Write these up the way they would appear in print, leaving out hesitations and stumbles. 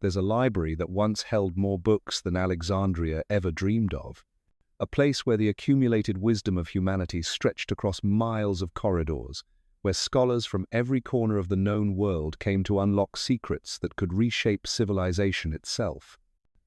there's a library that once held more books than Alexandria ever dreamed of. A place where the accumulated wisdom of humanity stretched across miles of corridors, where scholars from every corner of the known world came to unlock secrets that could reshape civilization itself.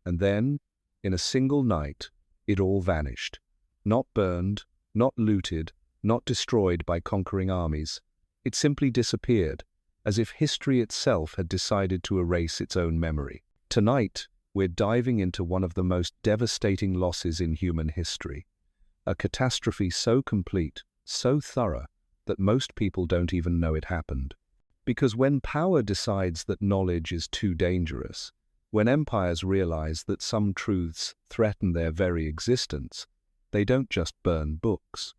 And then, in a single night, it all vanished. Not burned, not looted, not destroyed by conquering armies. It simply disappeared, as if history itself had decided to erase its own memory. Tonight, we're diving into one of the most devastating losses in human history. A catastrophe so complete, so thorough, that most people don't even know it happened. Because when power decides that knowledge is too dangerous, when empires realize that some truths threaten their very existence, they don't just burn books.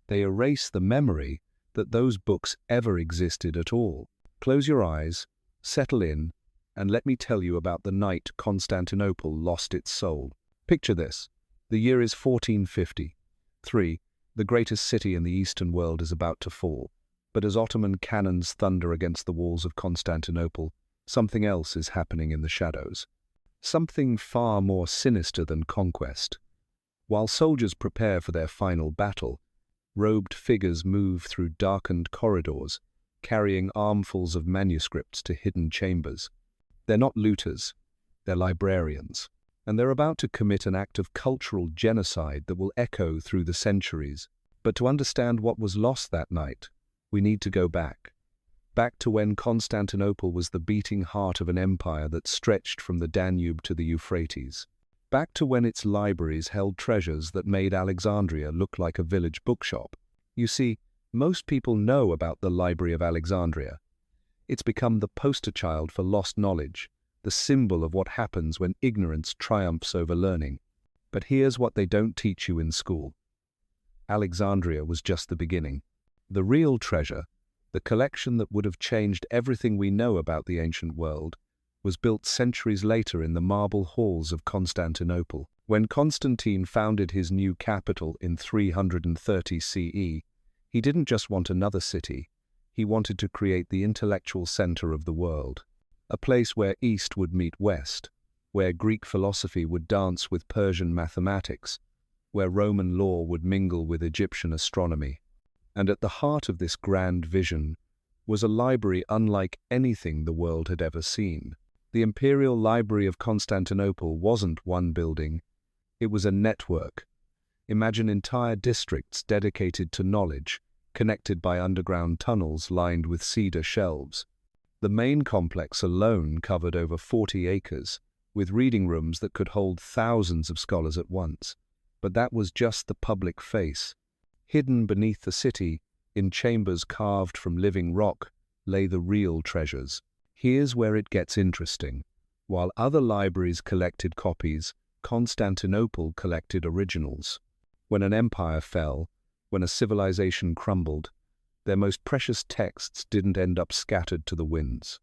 They erase the memory that those books ever existed at all. Close your eyes, settle in, and let me tell you about the night Constantinople lost its soul. Picture this. The year is 1453. The greatest city in the Eastern world is about to fall. But as Ottoman cannons thunder against the walls of Constantinople, something else is happening in the shadows. Something far more sinister than conquest. While soldiers prepare for their final battle, robed figures move through darkened corridors, carrying armfuls of manuscripts to hidden chambers. They're not looters, they're librarians, and they're about to commit an act of cultural genocide that will echo through the centuries. But to understand what was lost that night, we need to go back to when Constantinople was the beating heart of an empire that stretched from the Danube to the Euphrates. Back to when its libraries held treasures that made Alexandria look like a village bookshop. You see, most people know about the Library of Alexandria. It's become the poster child for lost knowledge, the symbol of what happens when ignorance triumphs over learning. But here's what they don't teach you in school. Alexandria was just the beginning. The real treasure, the collection that would have changed everything we know about the ancient world, was built centuries later in the marble halls of Constantinople. When Constantine founded his new capital in 330 CE, he didn't just want another city, he wanted to create the intellectual center of the world. A place where East would meet West, where Greek philosophy would dance with Persian mathematics, where Roman law would mingle with Egyptian astronomy. And at the heart of this grand vision was a library unlike anything the world had ever seen. The Imperial Library of Constantinople wasn't one building, it was a network. Imagine entire districts dedicated to knowledge, connected by underground tunnels lined with cedar shelves. The main complex alone covered over 40 acres, with reading rooms that could hold thousands of scholars at once. But that was just the public face. Hidden beneath the city, in chambers carved from living rock, lay the real treasures. Here's where it gets interesting. While other libraries collected copies, Constantinople collected originals. When an empire fell, when a civilization crumbled, their most precious texts didn't end up scattered to the winds.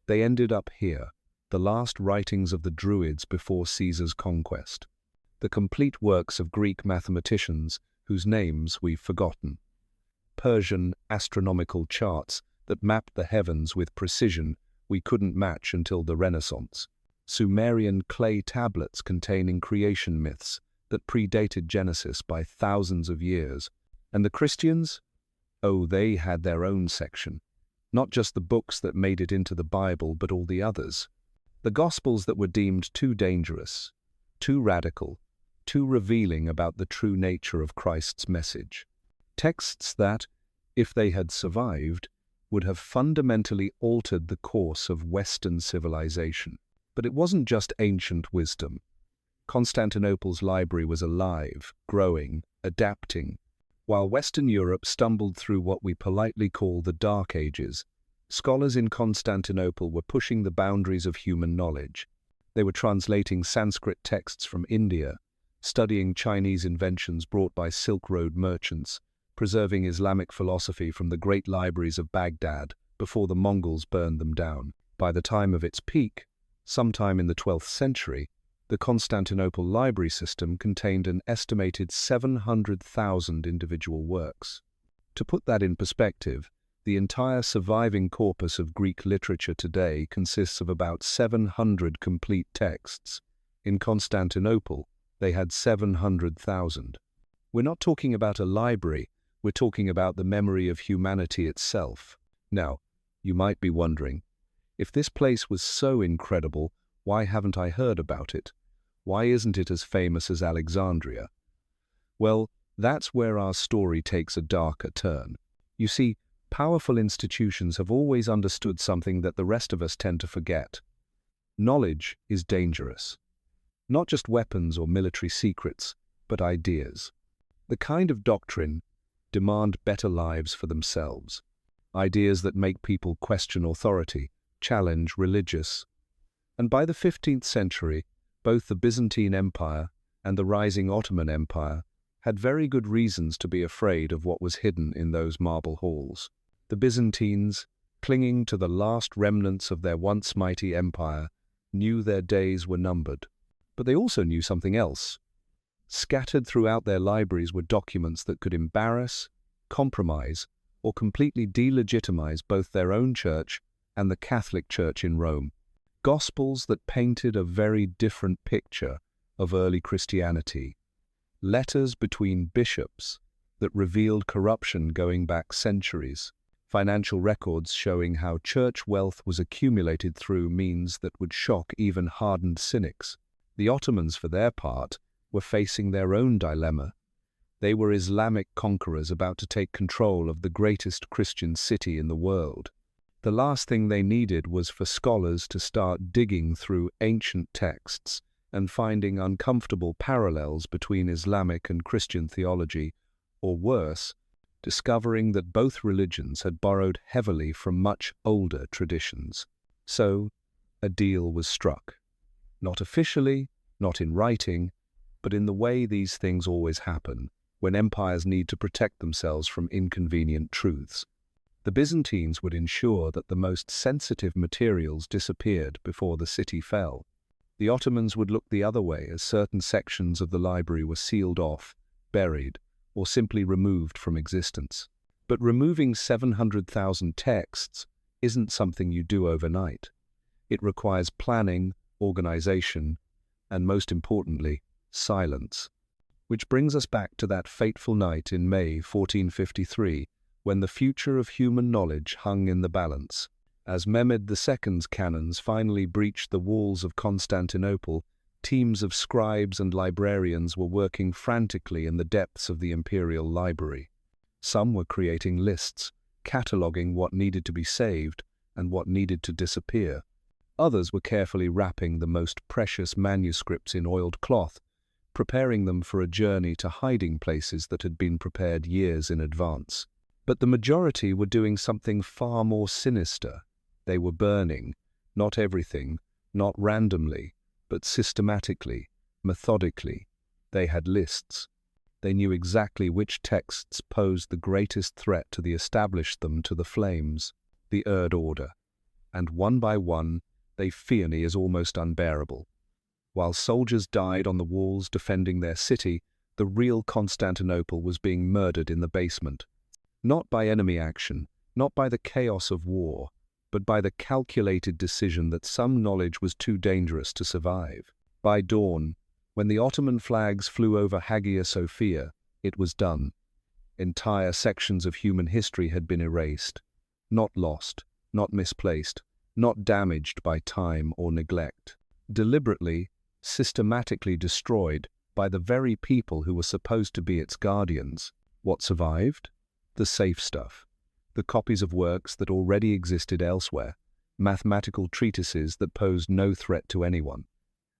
They ended up here, the last writings of the Druids before Caesar's conquest. The complete works of Greek mathematicians whose names we've forgotten. Persian astronomical charts that mapped the heavens with precision we couldn't match until the Renaissance. Sumerian clay tablets containing creation myths that predated Genesis by thousands of years. And the Christians? Oh, they had their own section. Not just the books that made it into the Bible, but all the others. The Gospels that were deemed too dangerous, too radical, too revealing about the true nature of Christ's message. Texts that, if they had survived, would have fundamentally altered the course of Western civilization. But it wasn't just ancient wisdom. Constantinople's library was alive, growing, adapting. While Western Europe stumbled through what we politely call the Dark Ages, scholars in Constantinople were pushing the boundaries of human knowledge. They were translating Sanskrit texts from India, studying Chinese inventions brought by Silk Road merchants, preserving Islamic philosophy from the great libraries of Baghdad before the Mongols burned them down. By the time of its peak, sometime in the 12th century, the Constantinople library system contained an estimated 700,000 individual works. To put that in perspective, The entire surviving corpus of Greek literature today consists of about 700 complete texts. In Constantinople, they had 700,000. We're not talking about a library, we're talking about the memory of humanity itself. Now, you might be wondering, if this place was so incredible, why haven't I heard about it? Why isn't it as famous as Alexandria? Well, that's where our story takes a darker turn. You see, powerful institutions have always understood something that the rest of us tend to forget. Knowledge is dangerous. Not just weapons or military secrets, but ideas. The kind of doctrine demand better lives for themselves. Ideas that make people question authority, challenge religious. And by the 15th century, both the Byzantine Empire and the rising Ottoman Empire had very good reasons to be afraid of what was hidden in those marble halls. The Byzantines, clinging to the last remnants of their once mighty empire, knew their days were numbered. But they also knew something else. Scattered throughout their libraries were documents that could embarrass, compromise, or completely delegitimize both their own church and the Catholic Church in Rome. Gospels that painted a very different picture of early Christianity. Letters between bishops that revealed corruption going back centuries. Financial records showing how church wealth was accumulated through means that would shock even hardened cynics. The Ottomans, for their part, were facing their own dilemma. They were Islamic conquerors about to take control of the greatest Christian city in the world. The last thing they needed was for scholars to start digging through ancient texts and finding uncomfortable parallels between Islamic and Christian theology, or worse, discovering that both religions had borrowed heavily from much older traditions. So, a deal was struck. Not officially, not in writing, but in the way these things always happen, when empires need to protect themselves from inconvenient truths. The Byzantines would ensure that the most sensitive materials disappeared before the city fell. The Ottomans would look the other way as certain sections of the library were sealed off, buried, or simply removed from existence. But removing 700,000 texts isn't something you do overnight. It requires planning, organization, and most importantly, silence. Which brings us back to that fateful night in May 1453, when the future of human knowledge hung in the balance. As Mehmed II's cannons finally breached the walls of Constantinople, teams of scribes and librarians were working frantically in the depths of the Imperial Library. Some were creating lists, cataloguing what needed to be saved and what needed to disappear. Others were carefully wrapping the most precious manuscripts in oiled cloth, preparing them for a journey to hiding places that had been prepared years in advance. But the majority were doing something far more sinister. They were burning, not everything, not randomly, but systematically, methodically. They had lists. They knew exactly which texts posed the greatest threat to the established them to the flames, the Erd Order. And one by one, they fearny is almost unbearable. While soldiers died on the walls defending their city, the real Constantinople was being murdered in the basement. Not by enemy action, not by the chaos of war, but by the calculated decision that some knowledge was too dangerous to survive. By dawn, when the Ottoman flags flew over Hagia Sophia, it was done. Entire sections of human history had been erased. Not lost, not misplaced, not damaged by time or neglect. Deliberately, systematically destroyed by the very people who were supposed to be its guardians. What survived? The safe stuff. The copies of works that already existed elsewhere, mathematical treatises that posed no threat to anyone,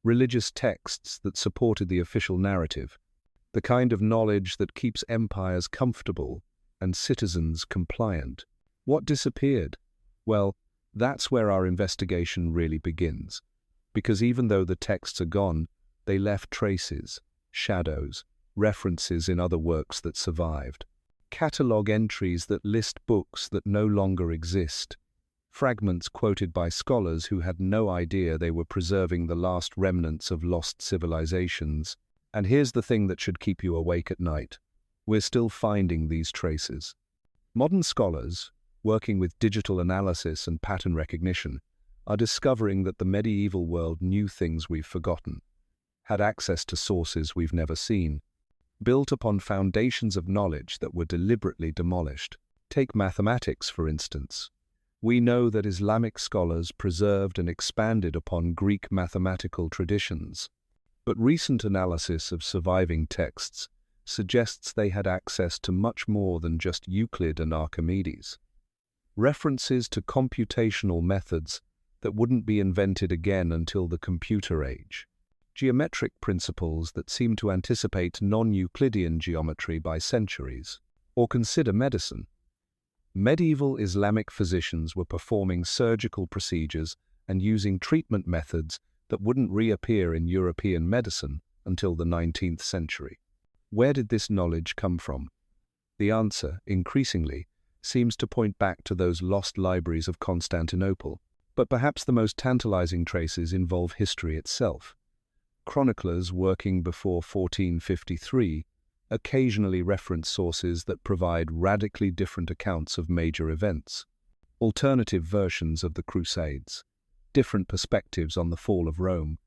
religious texts that supported the official narrative, the kind of knowledge that keeps empires comfortable and citizens compliant. What disappeared? Well, that's where our investigation really begins, because even though the texts are gone, they left traces, shadows, references in other works that survived. Catalogue entries that list books that no longer exist, fragments quoted by scholars who had no idea they were preserving the last remnants of lost civilizations. And here's the thing that should keep you awake at night. We're still finding these traces. Modern scholars, working with digital analysis and pattern recognition, are discovering that the medieval world knew things we've forgotten, had access to sources we've never seen, built upon foundations of knowledge that were deliberately demolished. Take mathematics, for instance. We know that Islamic scholars preserved and expanded upon Greek mathematical traditions, but recent analysis of surviving texts suggests they had access to much more than just Euclid and Archimedes. References to computational methods that wouldn't be invented again until the computer age. Geometric principles that seem to anticipate non-Euclidean geometry by centuries. Or consider medicine. Medieval Islamic physicians were performing surgical procedures and using treatment methods that wouldn't reappear in European medicine until the 19th century. Where did this knowledge come from? The answer, increasingly, seems to point back to those lost libraries of Constantinople. But perhaps the most tantalizing traces involve history itself. Chroniclers working before 1453 occasionally reference sources that provide radically different accounts of major events, alternative versions of the Crusades, different perspectives on the fall of Rome,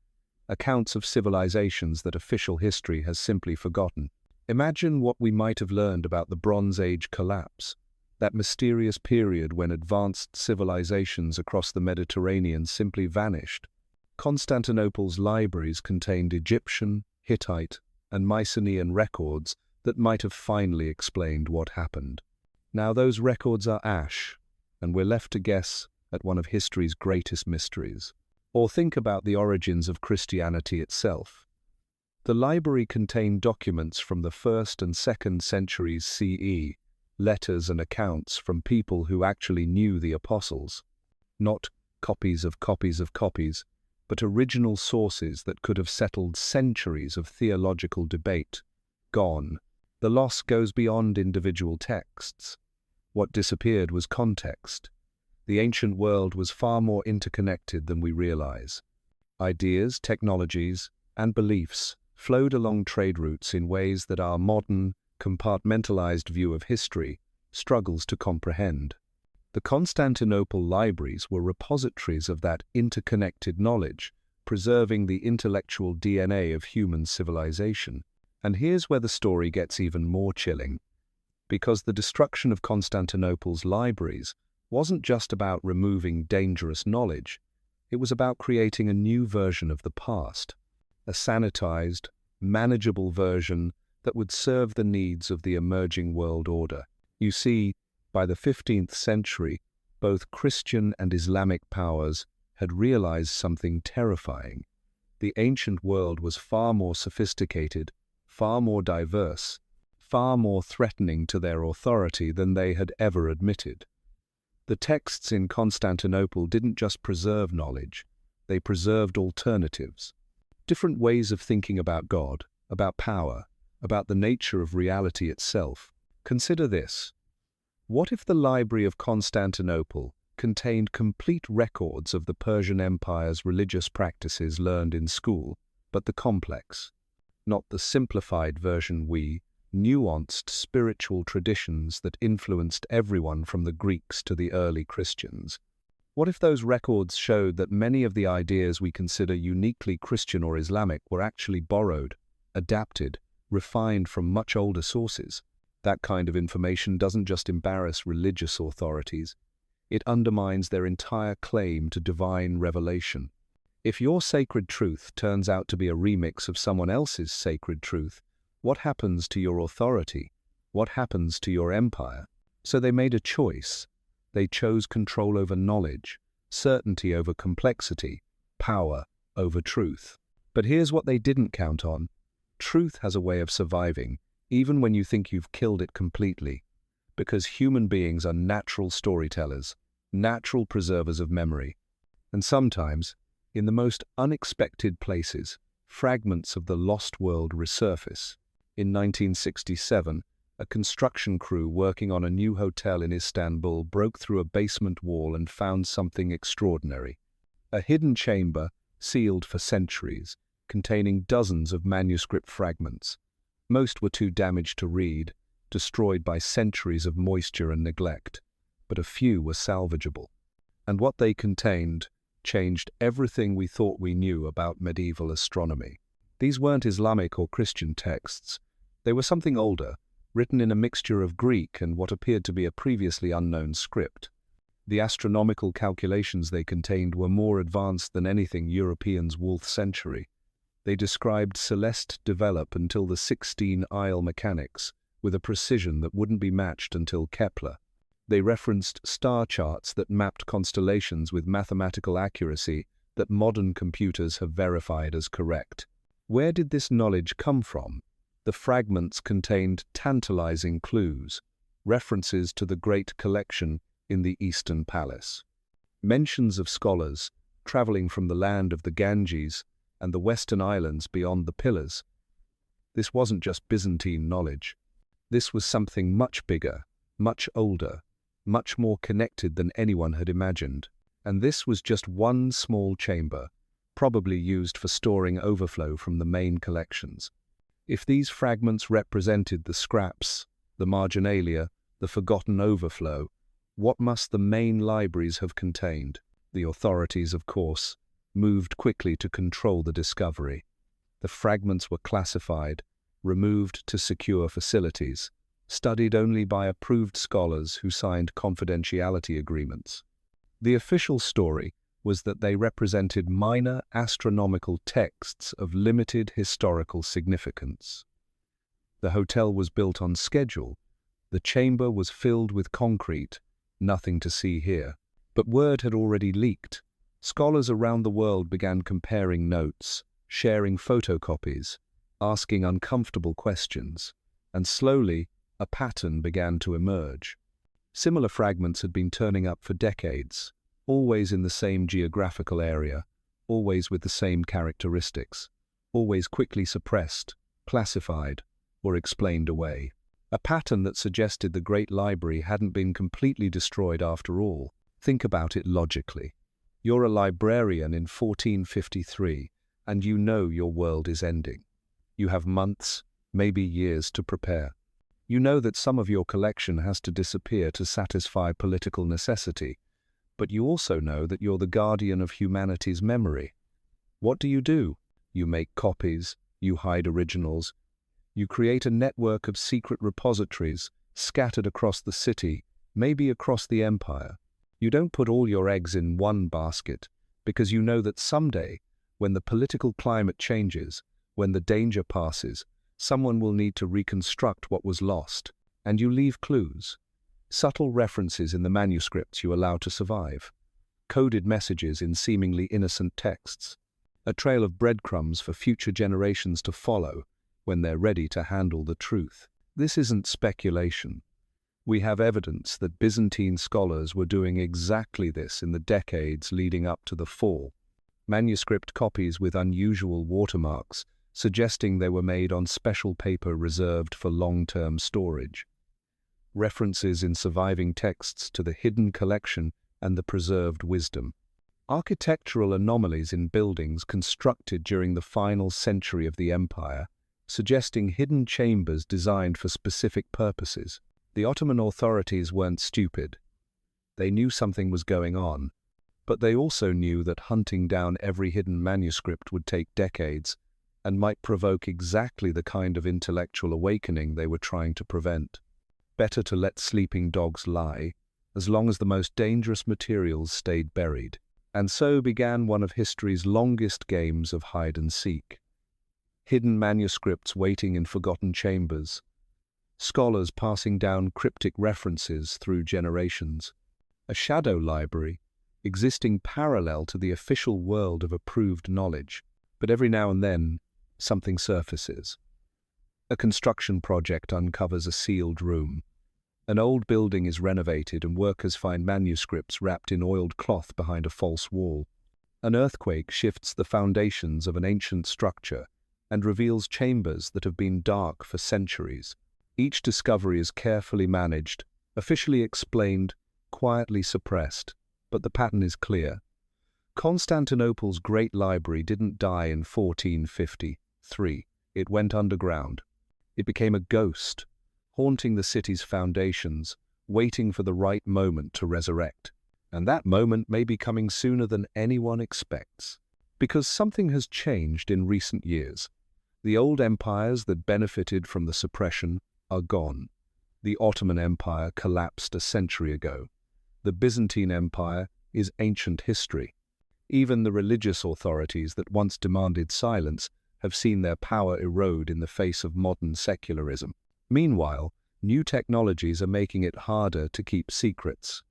accounts of civilizations that official history has simply forgotten. Imagine what we might have learned about the Bronze Age collapse, that mysterious period when advanced civilizations across the Mediterranean simply vanished. Constantinople's libraries contained Egyptian, Hittite, and Mycenaean records that might have finally explained what happened. Now those records are ash, and we're left to guess at one of history's greatest mysteries. Or think about the origins of Christianity itself. The library contained documents from the 1st and 2nd centuries CE, letters and accounts from people who actually knew the apostles. Not copies of copies of copies, but original sources that could have settled centuries of theological debate. Gone. The loss goes beyond individual texts. What disappeared was context. The ancient world was far more interconnected than we realize. Ideas, technologies, and beliefs flowed along trade routes in ways that our modern, compartmentalized view of history struggles to comprehend. The Constantinople libraries were repositories of that interconnected knowledge, preserving the intellectual DNA of human civilization. And here's where the story gets even more chilling. Because the destruction of Constantinople's libraries wasn't just about removing dangerous knowledge, it was about creating a new version of the past, a sanitized, manageable version that would serve the needs of the emerging world order. You see, by the 15th century, both Christian and Islamic powers had realized something terrifying. The ancient world was far more sophisticated, far more diverse, far more threatening to their authority than they had ever admitted. The texts in Constantinople didn't just preserve knowledge, they preserved alternatives. Different ways of thinking about God, about power, about the nature of reality itself. Consider this. What if the Library of Constantinople contained complete records of the Persian Empire's religious practices learned in school, but the complex, not the simplified version nuanced spiritual traditions that influenced everyone from the Greeks to the early Christians? What if those records showed that many of the ideas we consider uniquely Christian or Islamic were actually borrowed, adapted, refined from much older sources? That kind of information doesn't just embarrass religious authorities, it undermines their entire claim to divine revelation. If your sacred truth turns out to be a remix of someone else's sacred truth, what happens to your authority? What happens to your empire? So they made a choice. They chose control over knowledge, certainty over complexity, power over truth. But here's what they didn't count on. Truth has a way of surviving, even when you think you've killed it completely, because human beings are natural storytellers, natural preservers of memory. And sometimes, in the most unexpected places, fragments of the lost world resurface. In 1967, a construction crew working on a new hotel in Istanbul broke through a basement wall and found something extraordinary. A hidden chamber, sealed for centuries, containing dozens of manuscript fragments. Most were too damaged to read, destroyed by centuries of moisture and neglect. but a few were salvageable. And what they contained changed everything we thought we knew about medieval astronomy. These weren't Islamic or Christian texts. They were something older, written in a mixture of Greek and what appeared to be a previously unknown script. The astronomical calculations they contained were more advanced than anything Europeans would century. They described celeste develop until the 16-isle mechanics with a precision that wouldn't be matched until Kepler. They referenced star charts that mapped constellations with mathematical accuracy that modern computers have verified as correct. Where did this knowledge come from? The fragments contained tantalizing clues, references to the great collection in the Eastern Palace. Mentions of scholars traveling from the land of the Ganges and the western islands beyond the Pillars. This wasn't just Byzantine knowledge. This was something much bigger, much older, much more connected than anyone had imagined. And this was just one small chamber, probably used for storing overflow from the main collections. If these fragments represented the scraps, the marginalia, the forgotten overflow, what must the main libraries have contained? The authorities, of course, moved quickly to control the discovery. The fragments were classified, removed to secure facilities, studied only by approved scholars who signed confidentiality agreements. The official story was that they represented minor astronomical texts of limited historical significance. The hotel was built on schedule. The chamber was filled with concrete, nothing to see here. But word had already leaked. Scholars around the world began comparing notes, sharing photocopies, asking uncomfortable questions, and slowly a pattern began to emerge. Similar fragments had been turning up for decades, always in the same geographical area, always with the same characteristics, always quickly suppressed, classified, or explained away. A pattern that suggested the Great Library hadn't been completely destroyed after all. Think about it logically. You're a librarian in 1453, and you know your world is ending. You have months, maybe years to prepare. You know that some of your collection has to disappear to satisfy political necessity, but you also know that you're the guardian of humanity's memory. What do? You make copies, you hide originals, you create a network of secret repositories scattered across the city, maybe across the empire. You don't put all your eggs in one basket, because you know that someday, when the political climate changes, when the danger passes, someone will need to reconstruct what was lost, and you leave clues. Subtle references in the manuscripts you allow to survive. Coded messages in seemingly innocent texts. A trail of breadcrumbs for future generations to follow when they're ready to handle the truth. This isn't speculation. We have evidence that Byzantine scholars were doing exactly this in the decades leading up to the fall. Manuscript copies with unusual watermarks, suggesting they were made on special paper reserved for long-term storage. References in surviving texts to the hidden collection and the preserved wisdom. Architectural anomalies in buildings constructed during the final century of the empire, suggesting hidden chambers designed for specific purposes. The Ottoman authorities weren't stupid. They knew something was going on, but they also knew that hunting down every hidden manuscript would take decades and might provoke exactly the kind of intellectual awakening they were trying to prevent. Better to let sleeping dogs lie, as long as the most dangerous materials stayed buried. And so began one of history's longest games of hide-and-seek. Hidden manuscripts waiting in forgotten chambers. Scholars passing down cryptic references through generations. A shadow library, existing parallel to the official world of approved knowledge. But every now and then, something surfaces. A construction project uncovers a sealed room. An old building is renovated and workers find manuscripts wrapped in oiled cloth behind a false wall. An earthquake shifts the foundations of an ancient structure and reveals chambers that have been dark for centuries. Each discovery is carefully managed, officially explained, quietly suppressed, but the pattern is clear. Constantinople's great library didn't die in 1453. It went underground. It became a ghost, haunting the city's foundations, waiting for the right moment to resurrect. And that moment may be coming sooner than anyone expects. Because something has changed in recent years. The old empires that benefited from the suppression are gone. The Ottoman Empire collapsed a century ago. The Byzantine Empire is ancient history. Even the religious authorities that once demanded silence have seen their power erode in the face of modern secularism. Meanwhile, new technologies are making it harder to keep secrets.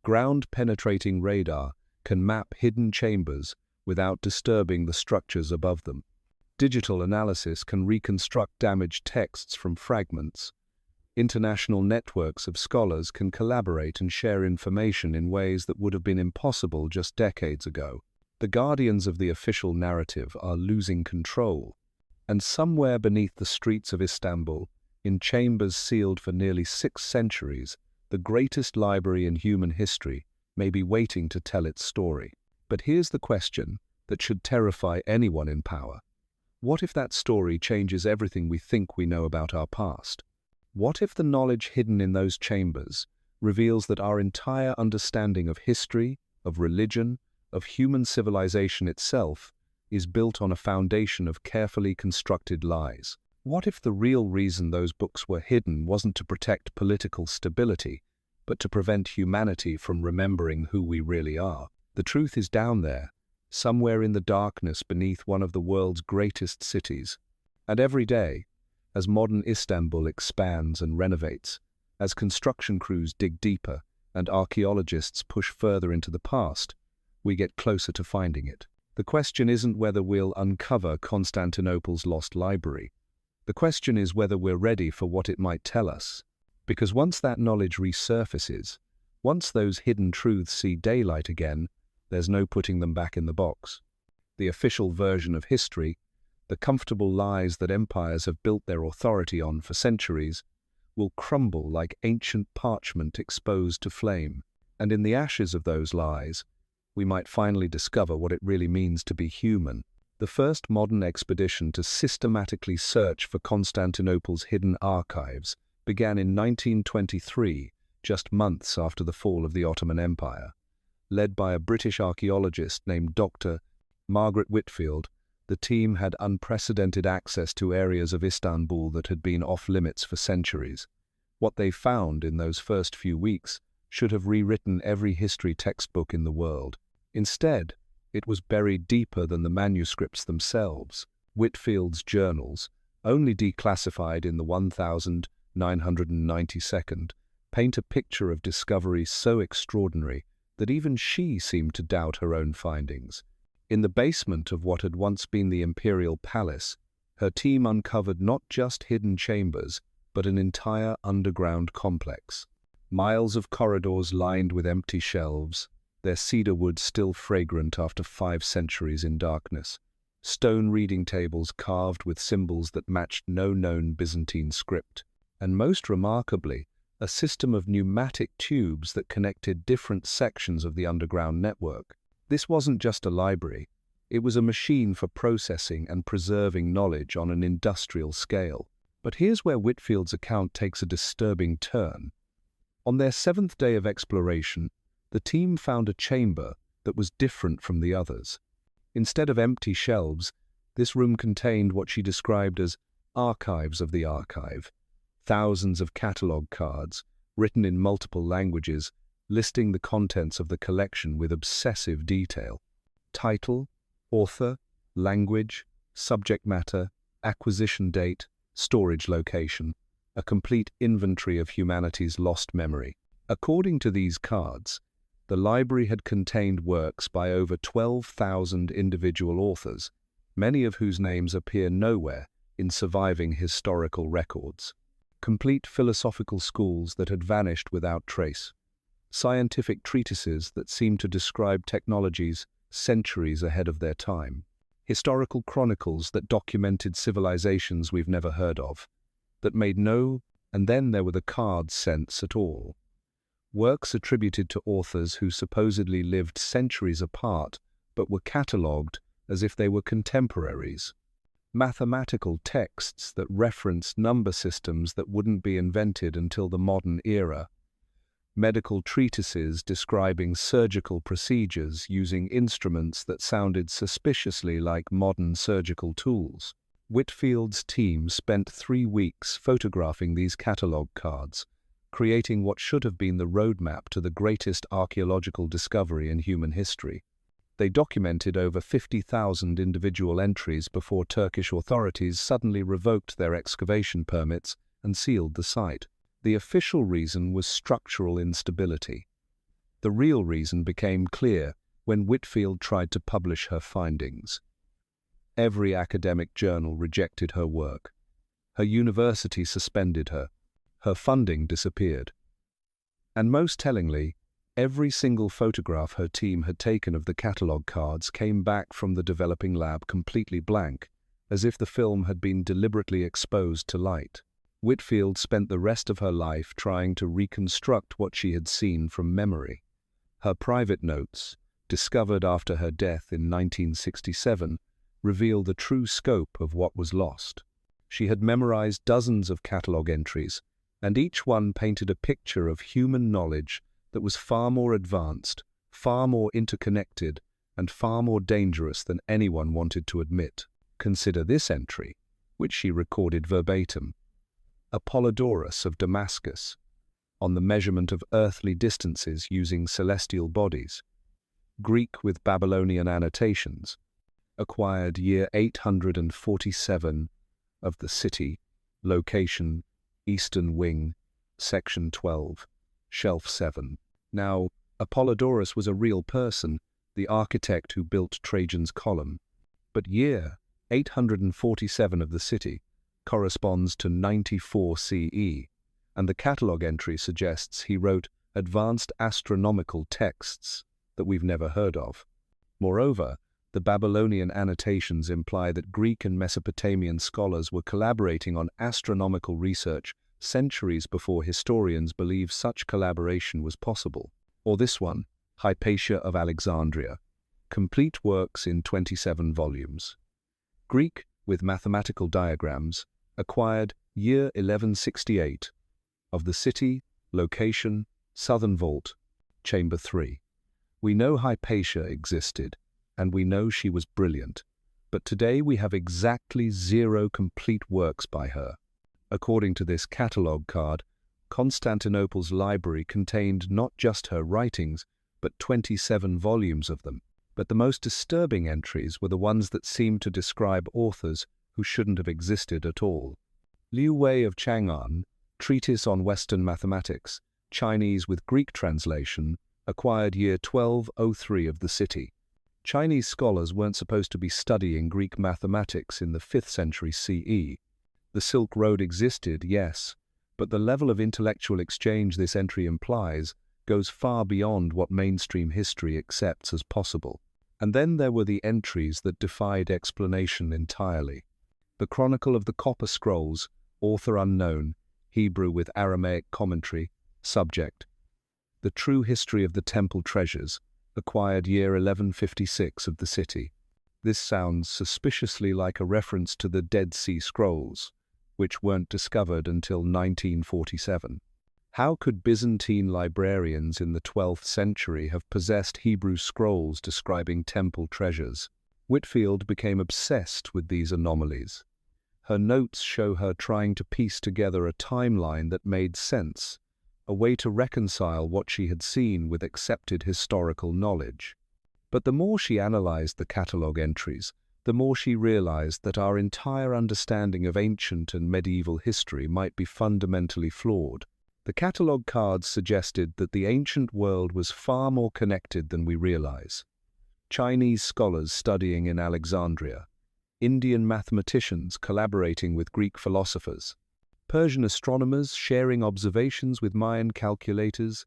Ground-penetrating radar can map hidden chambers without disturbing the structures above them. Digital analysis can reconstruct damaged texts from fragments. International networks of scholars can collaborate and share information in ways that would have been impossible just decades ago. The guardians of the official narrative are losing control, and somewhere beneath the streets of Istanbul, in chambers sealed for nearly 6 centuries, the greatest library in human history may be waiting to tell its story. But here's the question that should terrify anyone in power. What if that story changes everything we think we know about our past? What if the knowledge hidden in those chambers reveals that our entire understanding of history, of religion, of human civilization itself is built on a foundation of carefully constructed lies? What if the real reason those books were hidden wasn't to protect political stability, but to prevent humanity from remembering who we really are? The truth is down there, somewhere in the darkness beneath one of the world's greatest cities. And every day, as modern Istanbul expands and renovates, as construction crews dig deeper and archaeologists push further into the past, we get closer to finding it. The question isn't whether we'll uncover Constantinople's lost library. The question is whether we're ready for what it might tell us. Because once that knowledge resurfaces, once those hidden truths see daylight again, there's no putting them back in the box. The official version of history, the comfortable lies that empires have built their authority on for centuries, will crumble like ancient parchment exposed to flame. And in the ashes of those lies, we might finally discover what it really means to be human. The first modern expedition to systematically search for Constantinople's hidden archives began in 1923, just months after the fall of the Ottoman Empire. Led by a British archaeologist named Dr. Margaret Whitfield, the team had unprecedented access to areas of Istanbul that had been off-limits for centuries. What they found in those first few weeks should have rewritten every history textbook in the world. Instead, it was buried deeper than the manuscripts themselves. Whitfield's journals, only declassified in the 1992nd, paint a picture of discoveries so extraordinary that even she seemed to doubt her own findings. In the basement of what had once been the Imperial Palace, her team uncovered not just hidden chambers, but an entire underground complex. Miles of corridors lined with empty shelves, their cedar wood still fragrant after 5 centuries in darkness. Stone reading tables carved with symbols that matched no known Byzantine script. And most remarkably, a system of pneumatic tubes that connected different sections of the underground network. This wasn't just a library, it was a machine for processing and preserving knowledge on an industrial scale. But here's where Whitfield's account takes a disturbing turn. On their 7th day of exploration, the team found a chamber that was different from the others. Instead of empty shelves, this room contained what she described as archives of the archive. Thousands of catalogue cards, written in multiple languages, listing the contents of the collection with obsessive detail. Title, author, language, subject matter, acquisition date, storage location, a complete inventory of humanity's lost memory. According to these cards, the library had contained works by over 12,000 individual authors, many of whose names appear nowhere in surviving historical records. Complete philosophical schools that had vanished without trace. Scientific treatises that seemed to describe technologies centuries ahead of their time. Historical chronicles that documented civilizations we've never heard of, that made no, and then there were the cards sense at all. Works attributed to authors who supposedly lived centuries apart, but were catalogued as if they were contemporaries. Mathematical texts that referenced number systems that wouldn't be invented until the modern era. medical treatises describing surgical procedures using instruments that sounded suspiciously like modern surgical tools. Whitfield's team spent 3 weeks photographing these catalogue cards, creating what should have been the roadmap to the greatest archaeological discovery in human history. They documented over 50,000 individual entries before Turkish authorities suddenly revoked their excavation permits and sealed the site. The official reason was structural instability. The real reason became clear when Whitfield tried to publish her findings. Every academic journal rejected her work. Her university suspended her. Her funding disappeared. And most tellingly, every single photograph her team had taken of the catalogue cards came back from the developing lab completely blank, as if the film had been deliberately exposed to light. Whitfield spent the rest of her life trying to reconstruct what she had seen from memory. Her private notes, discovered after her death in 1967, reveal the true scope of what was lost. She had memorized dozens of catalogue entries, and each one painted a picture of human knowledge that was far more advanced, far more interconnected, and far more dangerous than anyone wanted to admit. Consider this entry, which she recorded verbatim. Apollodorus of Damascus, on the measurement of earthly distances using celestial bodies. Greek with Babylonian annotations. Acquired year 847 of the city. Location, Eastern Wing, Section 12, Shelf 7. Now, Apollodorus was a real person, the architect who built Trajan's column. But year 847 of the city corresponds to 94 CE, and the catalogue entry suggests he wrote advanced astronomical texts that we've never heard of. Moreover, the Babylonian annotations imply that Greek and Mesopotamian scholars were collaborating on astronomical research centuries before historians believed such collaboration was possible. Or this one, Hypatia of Alexandria, complete works in 27 volumes. Greek with mathematical diagrams, acquired year 1168, of the city, location, southern vault, chamber 3. We know Hypatia existed, and we know she was brilliant, but today we have exactly 0 complete works by her. According to this catalogue card, Constantinople's library contained not just her writings, but 27 volumes of them. But the most disturbing entries were the ones that seemed to describe authors who shouldn't have existed at all. Liu Wei of Chang'an, Treatise on Western Mathematics, Chinese with Greek translation, acquired year 1203 of the city. Chinese scholars weren't supposed to be studying Greek mathematics in the 5th century CE. The Silk Road existed, yes, but the level of intellectual exchange this entry implies goes far beyond what mainstream history accepts as possible. And then there were the entries that defied explanation entirely. The Chronicle of the Copper Scrolls, author unknown, Hebrew with Aramaic commentary, subject. The True History of the Temple Treasures, acquired year 1156 of the city. This sounds suspiciously like a reference to the Dead Sea Scrolls, which weren't discovered until 1947. How could Byzantine librarians in the 12th century have possessed Hebrew scrolls describing temple treasures? Whitfield became obsessed with these anomalies. Her notes show her trying to piece together a timeline that made sense, a way to reconcile what she had seen with accepted historical knowledge. But the more she analyzed the catalogue entries, the more she realized that our entire understanding of ancient and medieval history might be fundamentally flawed. The catalogue cards suggested that the ancient world was far more connected than we realize. Chinese scholars studying in Alexandria, Indian mathematicians collaborating with Greek philosophers, Persian astronomers sharing observations with Mayan calculators,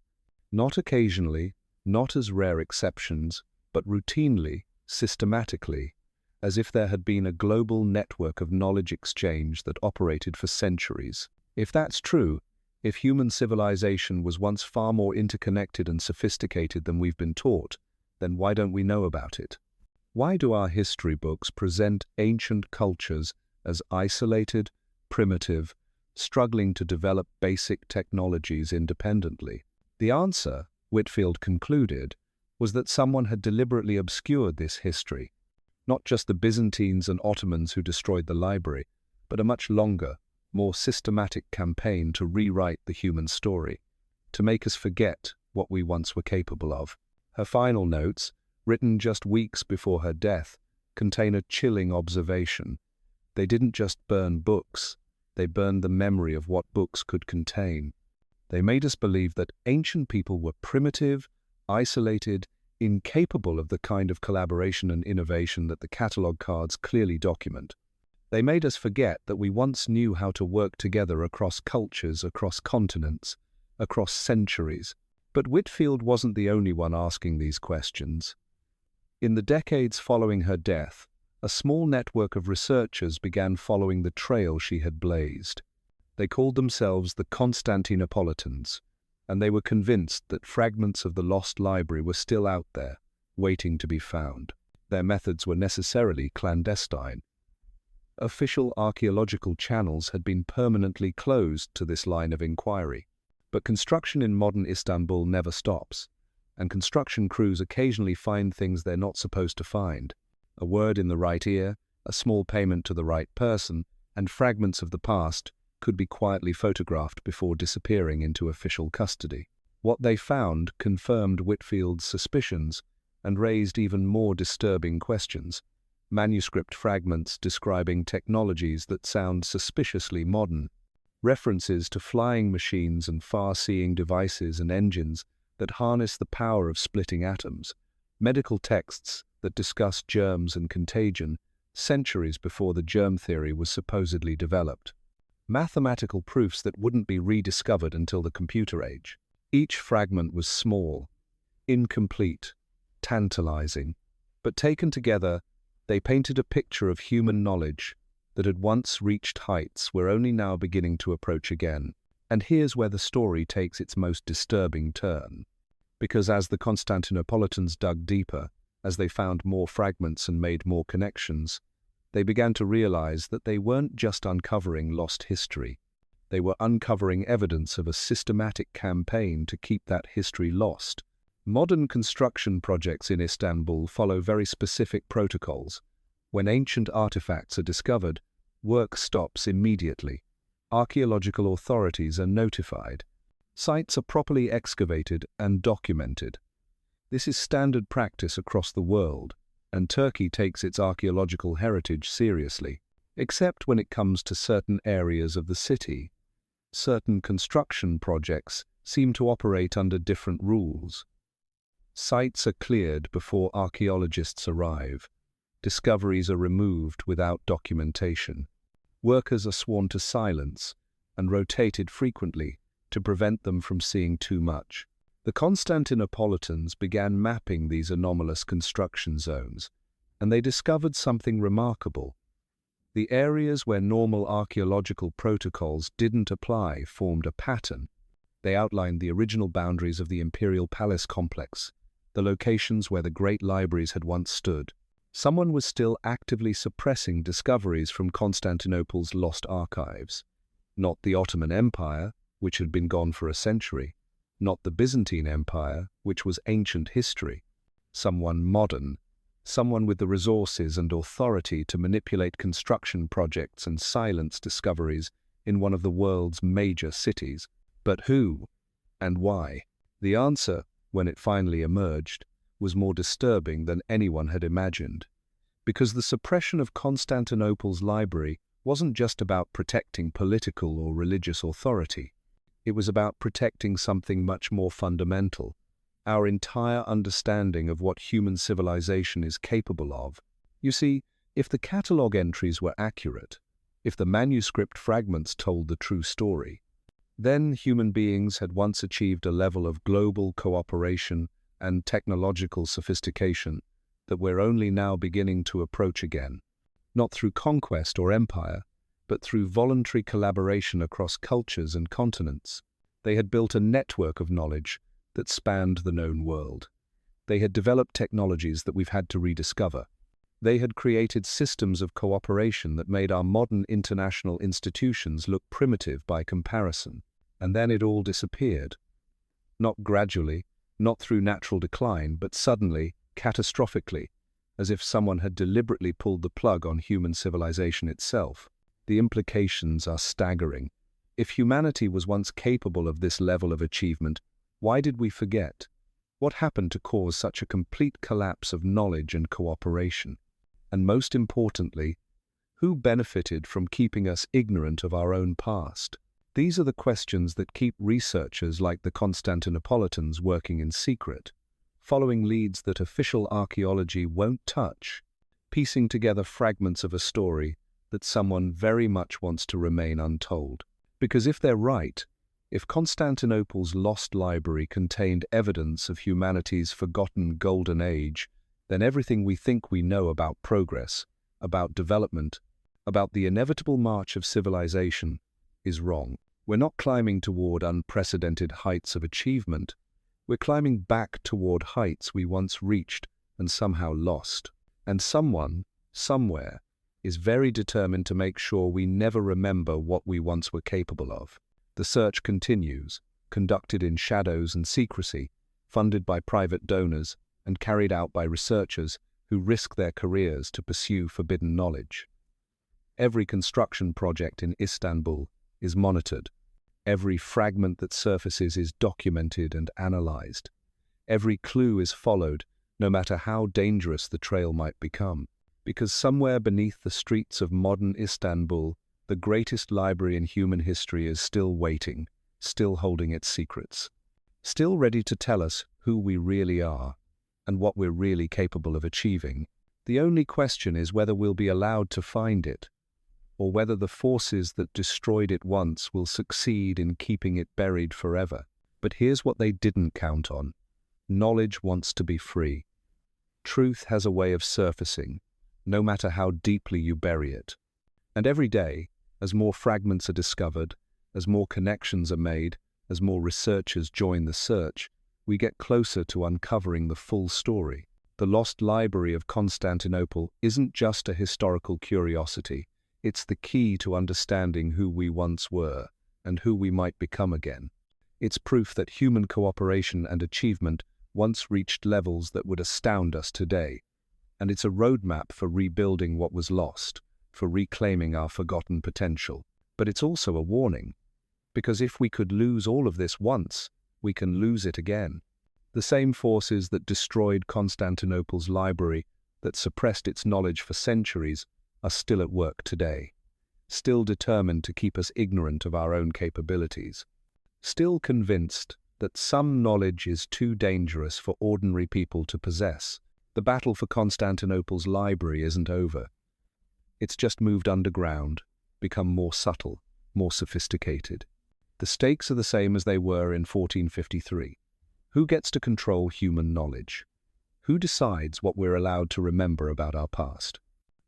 not occasionally, not as rare exceptions, but routinely, systematically, as if there had been a global network of knowledge exchange that operated for centuries. If that's true, if human civilization was once far more interconnected and sophisticated than we've been taught, then why don't we know about it? Why do our history books present ancient cultures as isolated, primitive, struggling to develop basic technologies independently? The answer, Whitfield concluded, was that someone had deliberately obscured this history, not just the Byzantines and Ottomans who destroyed the library, but a much longer, more systematic campaign to rewrite the human story, to make us forget what we once were capable of. Her final notes, written just weeks before her death, contain a chilling observation. They didn't just burn books, they burned the memory of what books could contain. They made us believe that ancient people were primitive, isolated, incapable of the kind of collaboration and innovation that the catalogue cards clearly document. They made us forget that we once knew how to work together across cultures, across continents, across centuries. But Whitfield wasn't the only one asking these questions. In the decades following her death, a small network of researchers began following the trail she had blazed. They called themselves the Constantinopolitans, and they were convinced that fragments of the lost library were still out there, waiting to be found. Their methods were necessarily clandestine. Official archaeological channels had been permanently closed to this line of inquiry. But construction in modern Istanbul never stops, and construction crews occasionally find things they're not supposed to find. A word in the right ear, a small payment to the right person, and fragments of the past could be quietly photographed before disappearing into official custody. What they found confirmed Whitfield's suspicions and raised even more disturbing questions. Manuscript fragments describing technologies that sound suspiciously modern. References to flying machines and far-seeing devices and engines that harness the power of splitting atoms. Medical texts that discuss germs and contagion centuries before the germ theory was supposedly developed. Mathematical proofs that wouldn't be rediscovered until the computer age. Each fragment was small, incomplete, tantalizing, but taken together, they painted a picture of human knowledge that had once reached heights we're only now beginning to approach again. And here's where the story takes its most disturbing turn. Because as the Constantinopolitans dug deeper, as they found more fragments and made more connections, they began to realize that they weren't just uncovering lost history. They were uncovering evidence of a systematic campaign to keep that history lost. Modern construction projects in Istanbul follow very specific protocols. When ancient artifacts are discovered, work stops immediately. Archaeological authorities are notified. Sites are properly excavated and documented. This is standard practice across the world, and Turkey takes its archaeological heritage seriously, except when it comes to certain areas of the city. Certain construction projects seem to operate under different rules. Sites are cleared before archaeologists arrive. Discoveries are removed without documentation. Workers are sworn to silence and rotated frequently to prevent them from seeing too much. The Constantinopolitans began mapping these anomalous construction zones, and they discovered something remarkable. The areas where normal archaeological protocols didn't apply formed a pattern. They outlined the original boundaries of the Imperial Palace complex, the locations where the great libraries had once stood. Someone was still actively suppressing discoveries from Constantinople's lost archives. Not the Ottoman Empire, which had been gone for a century. Not the Byzantine Empire, which was ancient history. Someone modern. Someone with the resources and authority to manipulate construction projects and silence discoveries in one of the world's major cities. But who? And why? The answer, when it finally emerged, was more disturbing than anyone had imagined. Because the suppression of Constantinople's library wasn't just about protecting political or religious authority. It was about protecting something much more fundamental, our entire understanding of what human civilization is capable of. You see, if the catalogue entries were accurate, if the manuscript fragments told the true story, then human beings had once achieved a level of global cooperation and technological sophistication that we're only now beginning to approach again, not through conquest or empire, but through voluntary collaboration across cultures and continents. They had built a network of knowledge that spanned the known world. They had developed technologies that we've had to rediscover. They had created systems of cooperation that made our modern international institutions look primitive by comparison. And then it all disappeared. Not gradually, not through natural decline, but suddenly, catastrophically, as if someone had deliberately pulled the plug on human civilization itself. The implications are staggering. If humanity was once capable of this level of achievement, why did we forget? What happened to cause such a complete collapse of knowledge and cooperation? And most importantly, who benefited from keeping us ignorant of our own past? These are the questions that keep researchers like the Constantinopolitans working in secret, following leads that official archaeology won't touch, piecing together fragments of a story that someone very much wants to remain untold. Because if they're right, if Constantinople's lost library contained evidence of humanity's forgotten golden age, then everything we think we know about progress, about development, about the inevitable march of civilization, is wrong. We're not climbing toward unprecedented heights of achievement. We're climbing back toward heights we once reached and somehow lost. And someone, somewhere, is very determined to make sure we never remember what we once were capable of. The search continues, conducted in shadows and secrecy, funded by private donors and carried out by researchers who risk their careers to pursue forbidden knowledge. Every construction project in Istanbul is monitored. Every fragment that surfaces is documented and analyzed. Every clue is followed, no matter how dangerous the trail might become. Because somewhere beneath the streets of modern Istanbul, the greatest library in human history is still waiting, still holding its secrets, still ready to tell us who we really are and what we're really capable of achieving. The only question is whether we'll be allowed to find it, or whether the forces that destroyed it once will succeed in keeping it buried forever. But here's what they didn't count on. Knowledge wants to be free. Truth has a way of surfacing, no matter how deeply you bury it. And every day, as more fragments are discovered, as more connections are made, as more researchers join the search, we get closer to uncovering the full story. The lost library of Constantinople isn't just a historical curiosity. It's the key to understanding who we once were and who we might become again. It's proof that human cooperation and achievement once reached levels that would astound us today. And it's a roadmap for rebuilding what was lost, for reclaiming our forgotten potential. But it's also a warning, because if we could lose all of this once, we can lose it again. The same forces that destroyed Constantinople's library, that suppressed its knowledge for centuries, are still at work today, still determined to keep us ignorant of our own capabilities, still convinced that some knowledge is too dangerous for ordinary people to possess. The battle for Constantinople's library isn't over. It's just moved underground, become more subtle, more sophisticated. The stakes are the same as they were in 1453. Who gets to control human knowledge? Who decides what we're allowed to remember about our past?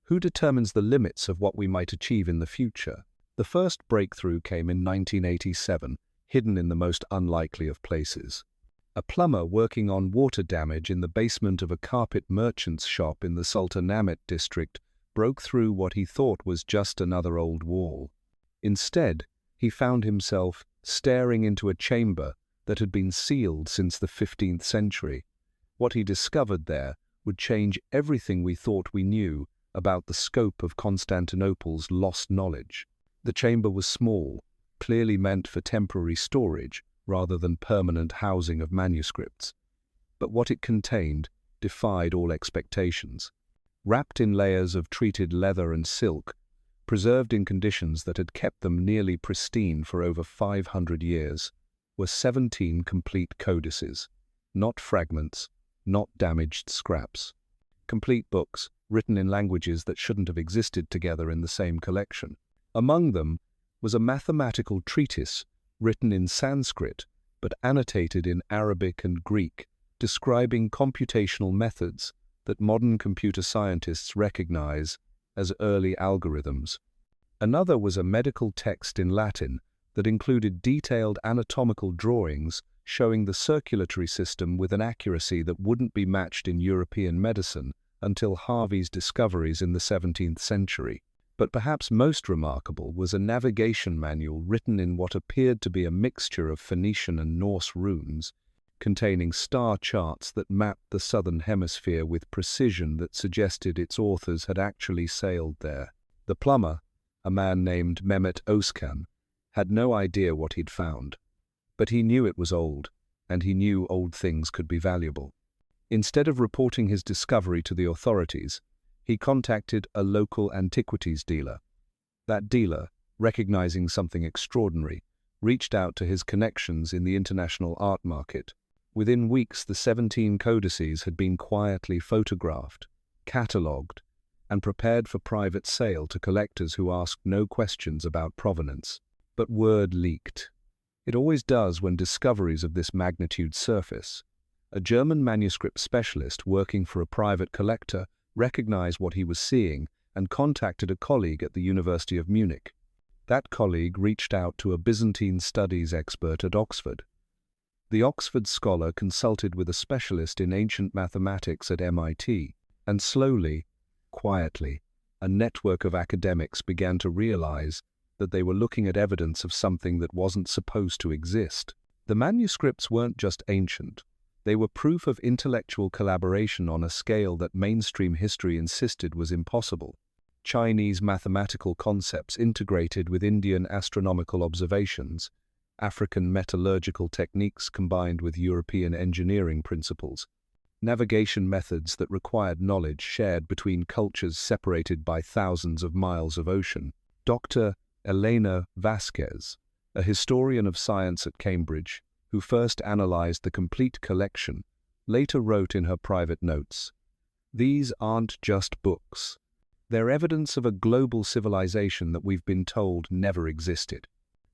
Who determines the limits of what we might achieve in the future? The first breakthrough came in 1987, hidden in the most unlikely of places. A plumber working on water damage in the basement of a carpet merchant's shop in the Sultanahmet district broke through what he thought was just another old wall. Instead, he found himself staring into a chamber that had been sealed since the 15th century. What he discovered there would change everything we thought we knew about the scope of Constantinople's lost knowledge. The chamber was small, clearly meant for temporary storage rather than permanent housing of manuscripts. But what it contained defied all expectations. Wrapped in layers of treated leather and silk, preserved in conditions that had kept them nearly pristine for over 500 years, were 17 complete codices, not fragments, not damaged scraps. Complete books, written in languages that shouldn't have existed together in the same collection. Among them was a mathematical treatise written in Sanskrit but annotated in Arabic and Greek, describing computational methods that modern computer scientists recognize as early algorithms. Another was a medical text in Latin that included detailed anatomical drawings showing the circulatory system with an accuracy that wouldn't be matched in European medicine until Harvey's discoveries in the 17th century. But perhaps most remarkable was a navigation manual written in what appeared to be a mixture of Phoenician and Norse runes, containing star charts that mapped the southern hemisphere with precision that suggested its authors had actually sailed there. The plumber, a man named Mehmet Özkan, had no idea what he'd found, but he knew it was old, and he knew old things could be valuable. Instead of reporting his discovery to the authorities, he contacted a local antiquities dealer. That dealer, recognizing something extraordinary, reached out to his connections in the international art market. Within weeks, the 17 codices had been quietly photographed, catalogued, and prepared for private sale to collectors who asked no questions about provenance. But word leaked. It always does when discoveries of this magnitude surface. A German manuscript specialist working for a private collector recognized what he was seeing and contacted a colleague at the University of Munich. That colleague reached out to a Byzantine studies expert at Oxford. The Oxford scholar consulted with a specialist in ancient mathematics at MIT, and slowly, quietly, a network of academics began to realize that they were looking at evidence of something that wasn't supposed to exist. The manuscripts weren't just ancient. They were proof of intellectual collaboration on a scale that mainstream history insisted was impossible. Chinese mathematical concepts integrated with Indian astronomical observations, African metallurgical techniques combined with European engineering principles, navigation methods that required knowledge shared between cultures separated by thousands of miles of ocean. Dr. Elena Vasquez, a historian of science at Cambridge, who first analyzed the complete collection, later wrote in her private notes, "These aren't just books. They're evidence of a global civilization that we've been told never existed.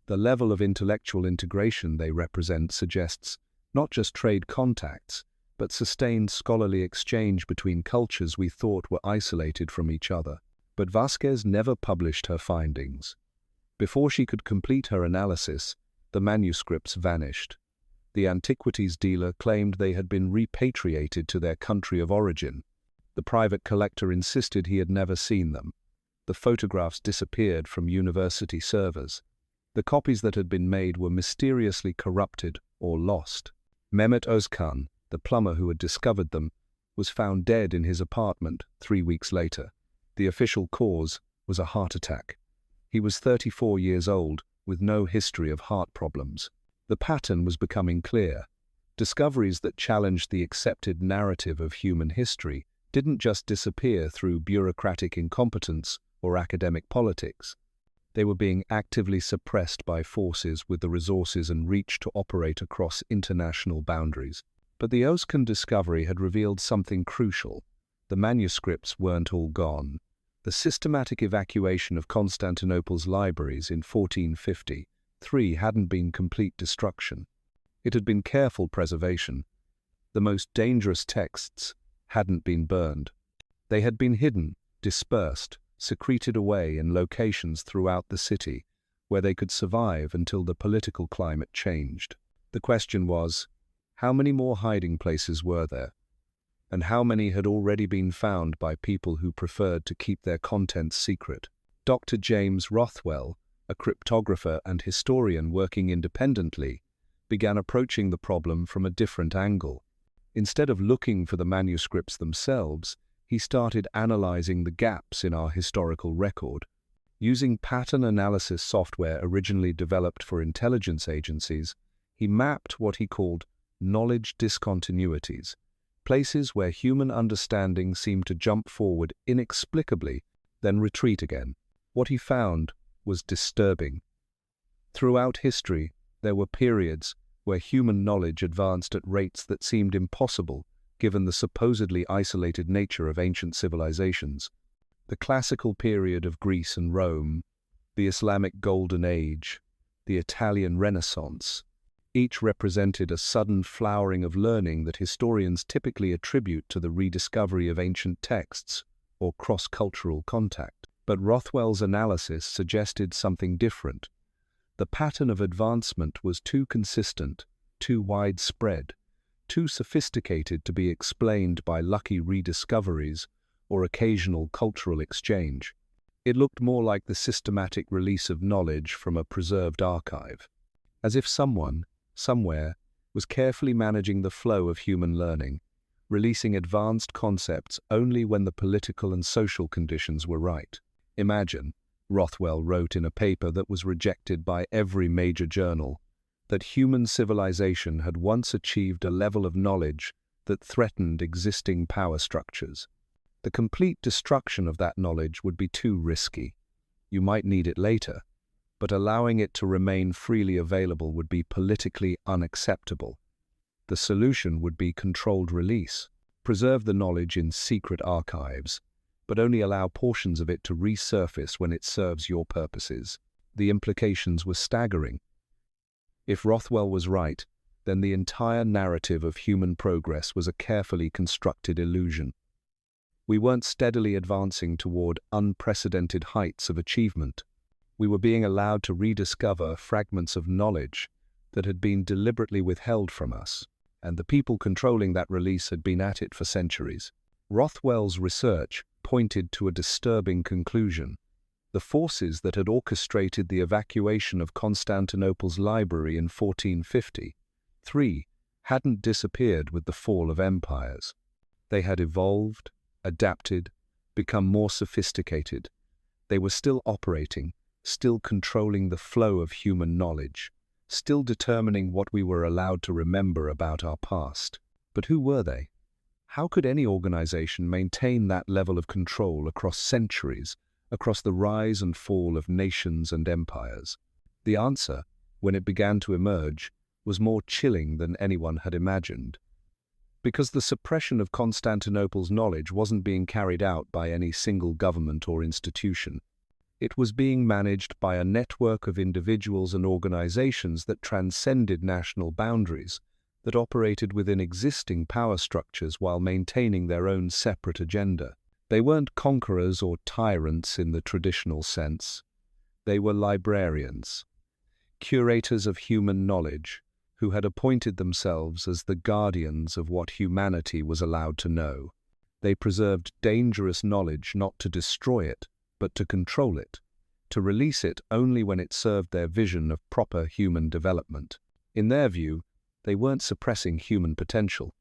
The level of intellectual integration they represent suggests not just trade contacts, but sustained scholarly exchange between cultures we thought were isolated from each other." But Vasquez never published her findings. Before she could complete her analysis, the manuscripts vanished. The antiquities dealer claimed they had been repatriated to their country of origin. The private collector insisted he had never seen them. The photographs disappeared from university servers. The copies that had been made were mysteriously corrupted or lost. Mehmet Özkan, the plumber who had discovered them, was found dead in his apartment 3 weeks later. The official cause was a heart attack. He was 34 years old, with no history of heart problems. The pattern was becoming clear. Discoveries that challenged the accepted narrative of human history didn't just disappear through bureaucratic incompetence or academic politics. They were being actively suppressed by forces with the resources and reach to operate across international boundaries. But the Özkan discovery had revealed something crucial. The manuscripts weren't all gone. The systematic evacuation of Constantinople's libraries in 1453 hadn't been complete destruction. It had been careful preservation. The most dangerous texts hadn't been burned. They had been hidden, dispersed, secreted away in locations throughout the city where they could survive until the political climate changed. The question was, how many more hiding places were there? And how many had already been found by people who preferred to keep their contents secret? Dr. James Rothwell, a cryptographer and historian working independently, began approaching the problem from a different angle. Instead of looking for the manuscripts themselves, he started analyzing the gaps in our historical record. Using pattern analysis software originally developed for intelligence agencies, he mapped what he called knowledge discontinuities, places where human understanding seemed to jump forward inexplicably, then retreat again. What he found was disturbing. Throughout history, there were periods where human knowledge advanced at rates that seemed impossible given the supposedly isolated nature of ancient civilizations. The classical period of Greece and Rome, the Islamic Golden Age, the Italian Renaissance, each represented a sudden flowering of learning that historians typically attribute to the rediscovery of ancient texts or cross-cultural contact. But Rothwell's analysis suggested something different. The pattern of advancement was too consistent, too widespread, too sophisticated to be explained by lucky rediscoveries or occasional cultural exchange. It looked more like the systematic release of knowledge from a preserved archive, as if someone, somewhere, was carefully managing the flow of human learning, releasing advanced concepts only when the political and social conditions were right. Imagine, Rothwell wrote in a paper that was rejected by every major journal, that human civilization had once achieved a level of knowledge that threatened existing power structures. The complete destruction of that knowledge would be too risky. You might need it later, but allowing it to remain freely available would be politically unacceptable. The solution would be controlled release. Preserve the knowledge in secret archives, but only allow portions of it to resurface when it serves your purposes. The implications were staggering. If Rothwell was right, then the entire narrative of human progress was a carefully constructed illusion. We weren't steadily advancing toward unprecedented heights of achievement. We were being allowed to rediscover fragments of knowledge that had been deliberately withheld from us, and the people controlling that release had been at it for centuries. Rothwell's research pointed to a disturbing conclusion. The forces that had orchestrated the evacuation of Constantinople's library in 1453 hadn't disappeared with the fall of empires. They had evolved, adapted, become more sophisticated. They were still operating, still controlling the flow of human knowledge, still determining what we were allowed to remember about our past. But who were they? How could any organization maintain that level of control across centuries, across the rise and fall of nations and empires? The answer, when it began to emerge, was more chilling than anyone had imagined. Because the suppression of Constantinople's knowledge wasn't being carried out by any single government or institution. It was being managed by a network of individuals and organizations that transcended national boundaries, that operated within existing power structures while maintaining their own separate agenda. They weren't conquerors or tyrants in the traditional sense. They were librarians, curators of human knowledge, who had appointed themselves as the guardians of what humanity was allowed to know. They preserved dangerous knowledge not to destroy it, but to control it, to release it only when it served their vision of proper human development. In their view, they weren't suppressing human potential.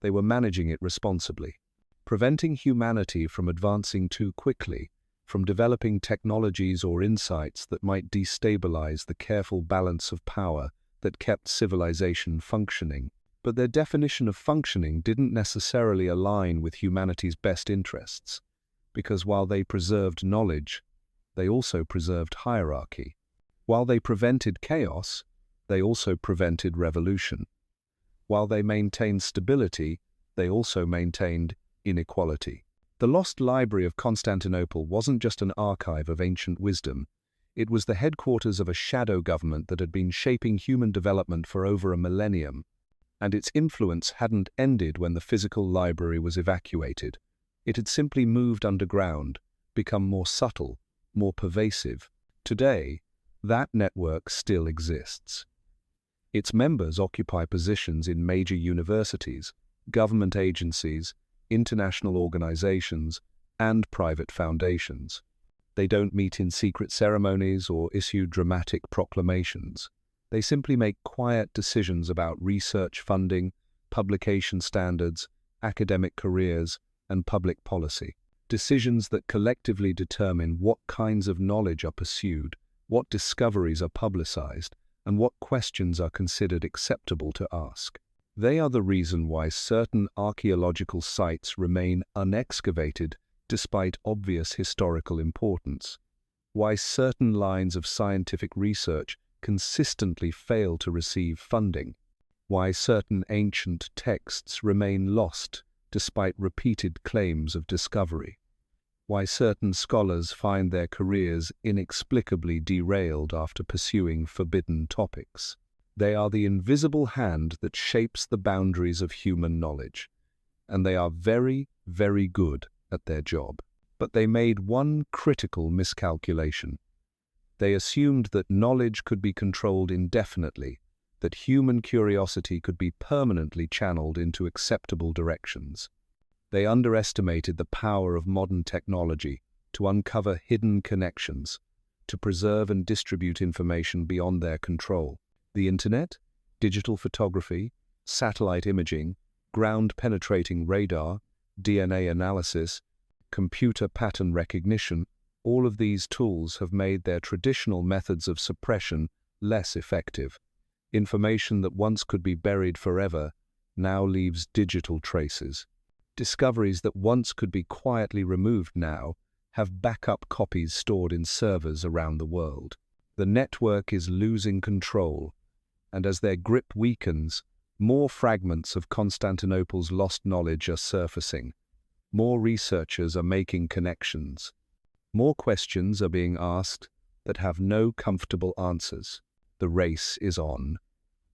They were managing it responsibly, preventing humanity from advancing too quickly, from developing technologies or insights that might destabilize the careful balance of power that kept civilization functioning. But their definition of functioning didn't necessarily align with humanity's best interests, because while they preserved knowledge, they also preserved hierarchy. While they prevented chaos, they also prevented revolution. While they maintained stability, they also maintained inequality. The lost Library of Constantinople wasn't just an archive of ancient wisdom. It was the headquarters of a shadow government that had been shaping human development for over a millennium, and its influence hadn't ended when the physical library was evacuated. It had simply moved underground, become more subtle, more pervasive. Today, that network still exists. Its members occupy positions in major universities, government agencies, international organizations, and private foundations. They don't meet in secret ceremonies or issue dramatic proclamations. They simply make quiet decisions about research funding, publication standards, academic careers, and public policy. Decisions that collectively determine what kinds of knowledge are pursued, what discoveries are publicized, and what questions are considered acceptable to ask. They are the reason why certain archaeological sites remain unexcavated despite obvious historical importance, why certain lines of scientific research consistently fail to receive funding, why certain ancient texts remain lost despite repeated claims of discovery, why certain scholars find their careers inexplicably derailed after pursuing forbidden topics. They are the invisible hand that shapes the boundaries of human knowledge, and they are very, very good at their job. But they made one critical miscalculation. They assumed that knowledge could be controlled indefinitely, that human curiosity could be permanently channeled into acceptable directions. They underestimated the power of modern technology, to uncover hidden connections, to preserve and distribute information beyond their control. The internet, digital photography, satellite imaging, ground-penetrating radar, DNA analysis, computer pattern recognition, all of these tools have made their traditional methods of suppression less effective. Information that once could be buried forever now leaves digital traces. Discoveries that once could be quietly removed now have backup copies stored in servers around the world. The network is losing control, and as their grip weakens, more fragments of Constantinople's lost knowledge are surfacing. More researchers are making connections. More questions are being asked that have no comfortable answers. The race is on.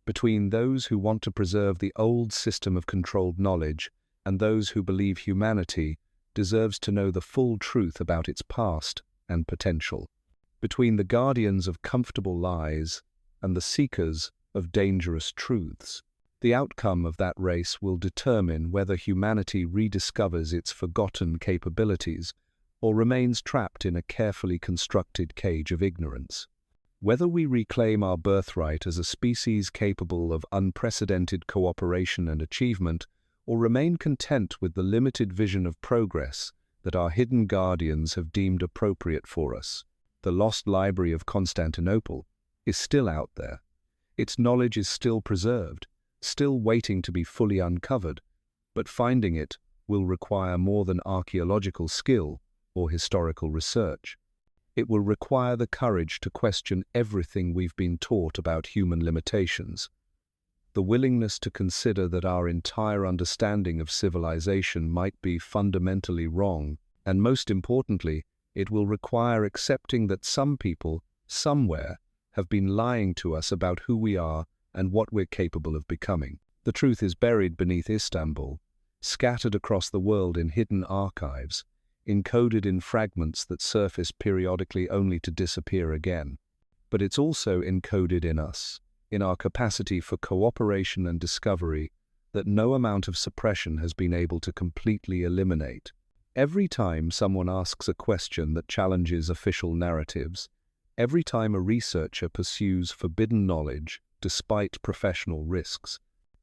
Between those who want to preserve the old system of controlled knowledge and those who believe humanity deserves to know the full truth about its past and potential. Between the guardians of comfortable lies and the seekers of dangerous truths. The outcome of that race will determine whether humanity rediscovers its forgotten capabilities or remains trapped in a carefully constructed cage of ignorance. Whether we reclaim our birthright as a species capable of unprecedented cooperation and achievement, or remain content with the limited vision of progress that our hidden guardians have deemed appropriate for us. The lost library of Constantinople is still out there. Its knowledge is still preserved, still waiting to be fully uncovered, but finding it will require more than archaeological skill or historical research. It will require the courage to question everything we've been taught about human limitations, the willingness to consider that our entire understanding of civilization might be fundamentally wrong, and most importantly, it will require accepting that some people, somewhere, have been lying to us about who we are and what we're capable of becoming. The truth is buried beneath Istanbul, scattered across the world in hidden archives, encoded in fragments that surface periodically only to disappear again. But it's also encoded in us, in our capacity for cooperation and discovery that no amount of suppression has been able to completely eliminate. Every time someone asks a question that challenges official narratives, every time a researcher pursues forbidden knowledge despite professional risks,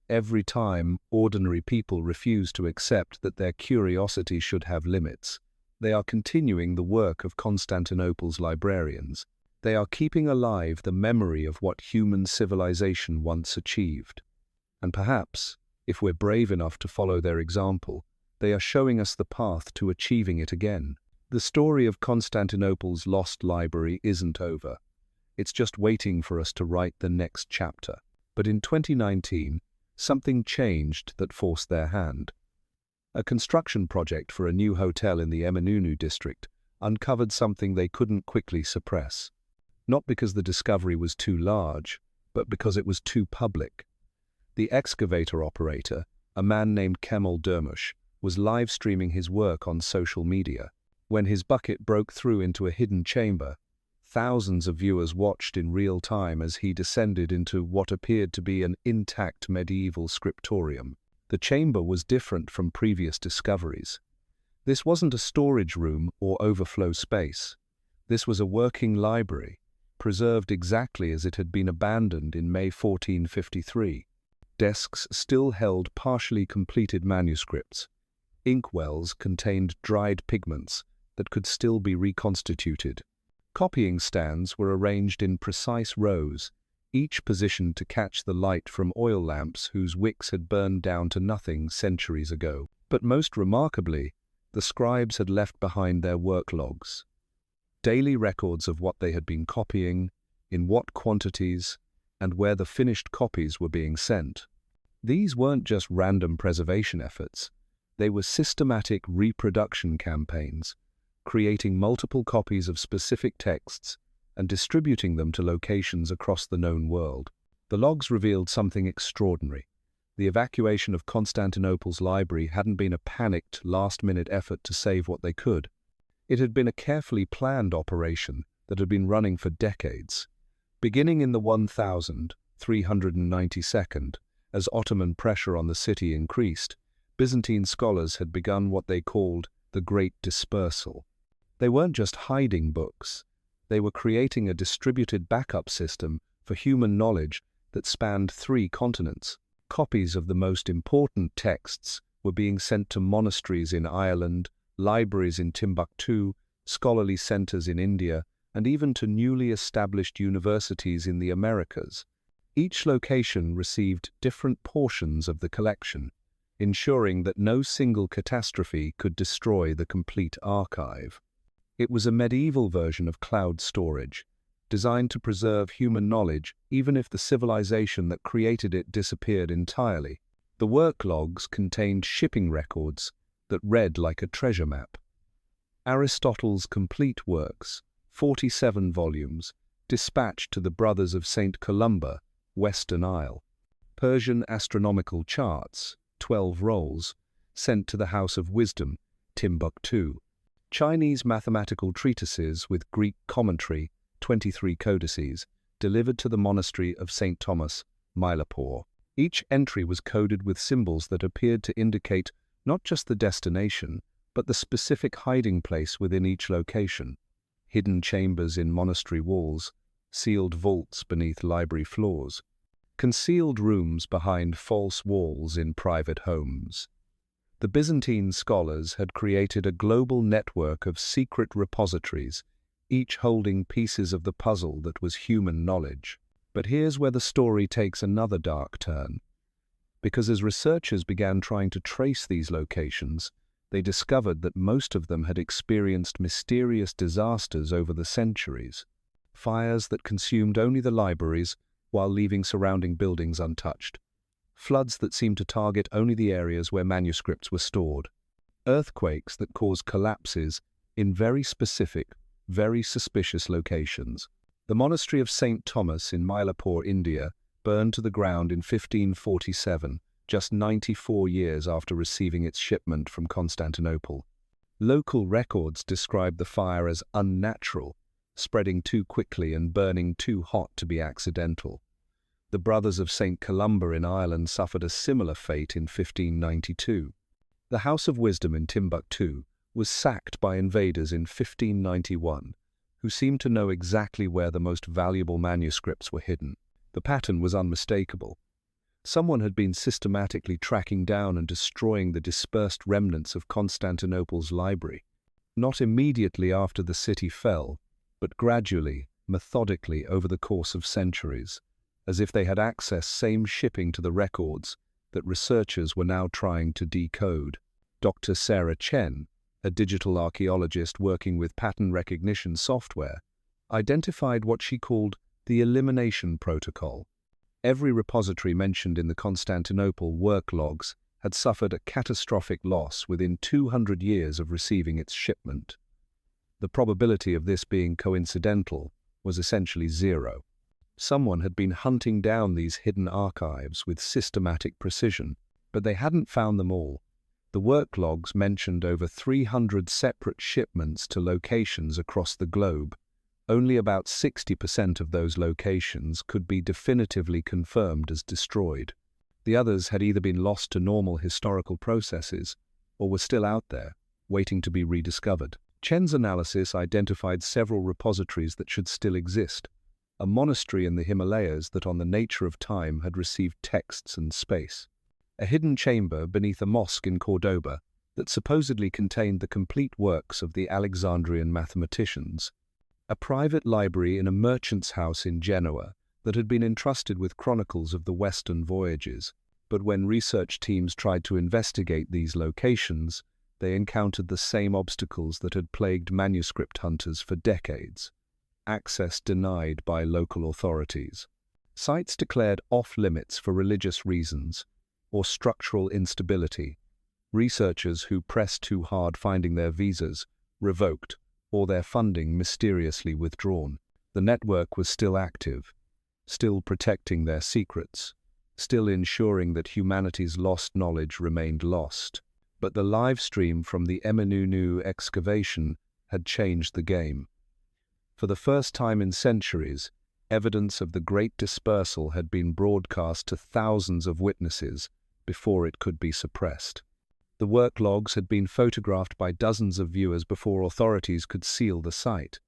every time ordinary people refuse to accept that their curiosity should have limits, they are continuing the work of Constantinople's librarians. They are keeping alive the memory of what human civilization once achieved. And perhaps, if we're brave enough to follow their example, they are showing us the path to achieving it again. The story of Constantinople's lost library isn't over. It's just waiting for us to write the next chapter. But in 2019, something changed that forced their hand. A construction project for a new hotel in the Eminönü district uncovered something they couldn't quickly suppress. Not because the discovery was too large, but because it was too public. The excavator operator, a man named Kemal Durmuş, was live streaming his work on social media. When his bucket broke through into a hidden chamber, thousands of viewers watched in real time as he descended into what appeared to be an intact medieval scriptorium. The chamber was different from previous discoveries. This wasn't a storage room or overflow space. This was a working library, preserved exactly as it had been abandoned in May 1453. Desks still held partially completed manuscripts. Inkwells contained dried pigments that could still be reconstituted. Copying stands were arranged in precise rows, each positioned to catch the light from oil lamps whose wicks had burned down to nothing centuries ago. But most remarkably, the scribes had left behind their work logs. Daily records of what they had been copying, in what quantities, and where the finished copies were being sent. These weren't just random preservation efforts. They were systematic reproduction campaigns, creating multiple copies of specific texts and distributing them to locations across the known world. The logs revealed something extraordinary. The evacuation of Constantinople's library hadn't been a panicked, last-minute effort to save what they could. It had been a carefully planned operation that had been running for decades. Beginning in the 1392, as Ottoman pressure on the city increased, Byzantine scholars had begun what they called the Great Dispersal. They weren't just hiding books. They were creating a distributed backup system for human knowledge that spanned 3 continents. Copies of the most important texts were being sent to monasteries in Ireland, libraries in Timbuktu, scholarly centers in India, and even to newly established universities in the Americas. Each location received different portions of the collection, ensuring that no single catastrophe could destroy the complete archive. It was a medieval version of cloud storage, designed to preserve human knowledge even if the civilization that created it disappeared entirely. The work logs contained shipping records that read like a treasure map. Aristotle's complete works, 47 volumes, dispatched to the Brothers of St. Columba, Western Isle. Persian astronomical charts, 12 rolls, sent to the House of Wisdom, Timbuktu. Chinese mathematical treatises with Greek commentary, 23 codices, delivered to the monastery of St. Thomas, Mylapore. Each entry was coded with symbols that appeared to indicate not just the destination, but the specific hiding place within each location. Hidden chambers in monastery walls, sealed vaults beneath library floors, concealed rooms behind false walls in private homes. The Byzantine scholars had created a global network of secret repositories, each holding pieces of the puzzle that was human knowledge. But here's where the story takes another dark turn. Because as researchers began trying to trace these locations, they discovered that most of them had experienced mysterious disasters over the centuries. Fires that consumed only the libraries while leaving surrounding buildings untouched. Floods that seemed to target only the areas where manuscripts were stored. Earthquakes that caused collapses in very specific, very suspicious locations. The monastery of St. Thomas in Mylapore, India, burned to the ground in 1547, just 94 years after receiving its shipment from Constantinople. Local records describe the fire as unnatural, spreading too quickly and burning too hot to be accidental. The Brothers of St. Columba in Ireland suffered a similar fate in 1592. The House of Wisdom in Timbuktu was sacked by invaders in 1591, who seemed to know exactly where the most valuable manuscripts were hidden. The pattern was unmistakable. Someone had been systematically tracking down and destroying the dispersed remnants of Constantinople's library. Not immediately after the city fell, but gradually, methodically over the course of centuries, as if they had accessed same shipping to the records that researchers were now trying to decode. Dr. Sarah Chen, a digital archaeologist working with pattern recognition software, identified what she called the elimination protocol. Every repository mentioned in the Constantinople work logs had suffered a catastrophic loss within 200 years of receiving its shipment. The probability of this being coincidental was essentially zero. Someone had been hunting down these hidden archives with systematic precision, but they hadn't found them all. The work logs mentioned over 300 separate shipments to locations across the globe. Only about 60% of those locations could be definitively confirmed as destroyed. The others had either been lost to normal historical processes or were still out there, waiting to be rediscovered. Chen's analysis identified several repositories that should still exist. A monastery in the Himalayas that on the nature of time had received texts and space. A hidden chamber beneath a mosque in Cordoba that supposedly contained the complete works of the Alexandrian mathematicians. A private library in a merchant's house in Genoa that had been entrusted with chronicles of the Western voyages, but when research teams tried to investigate these locations, they encountered the same obstacles that had plagued manuscript hunters for decades. Access denied by local authorities. Sites declared off-limits for religious reasons, or structural instability. Researchers who pressed too hard finding their visas revoked, or their funding mysteriously withdrawn. The network was still active, still protecting their secrets, still ensuring that humanity's lost knowledge remained lost. But the live stream from the Eminunu excavation had changed the game. For the first time in centuries, evidence of the Great Dispersal had been broadcast to thousands of witnesses before it could be suppressed. The work logs had been photographed by dozens of viewers before authorities could seal the site.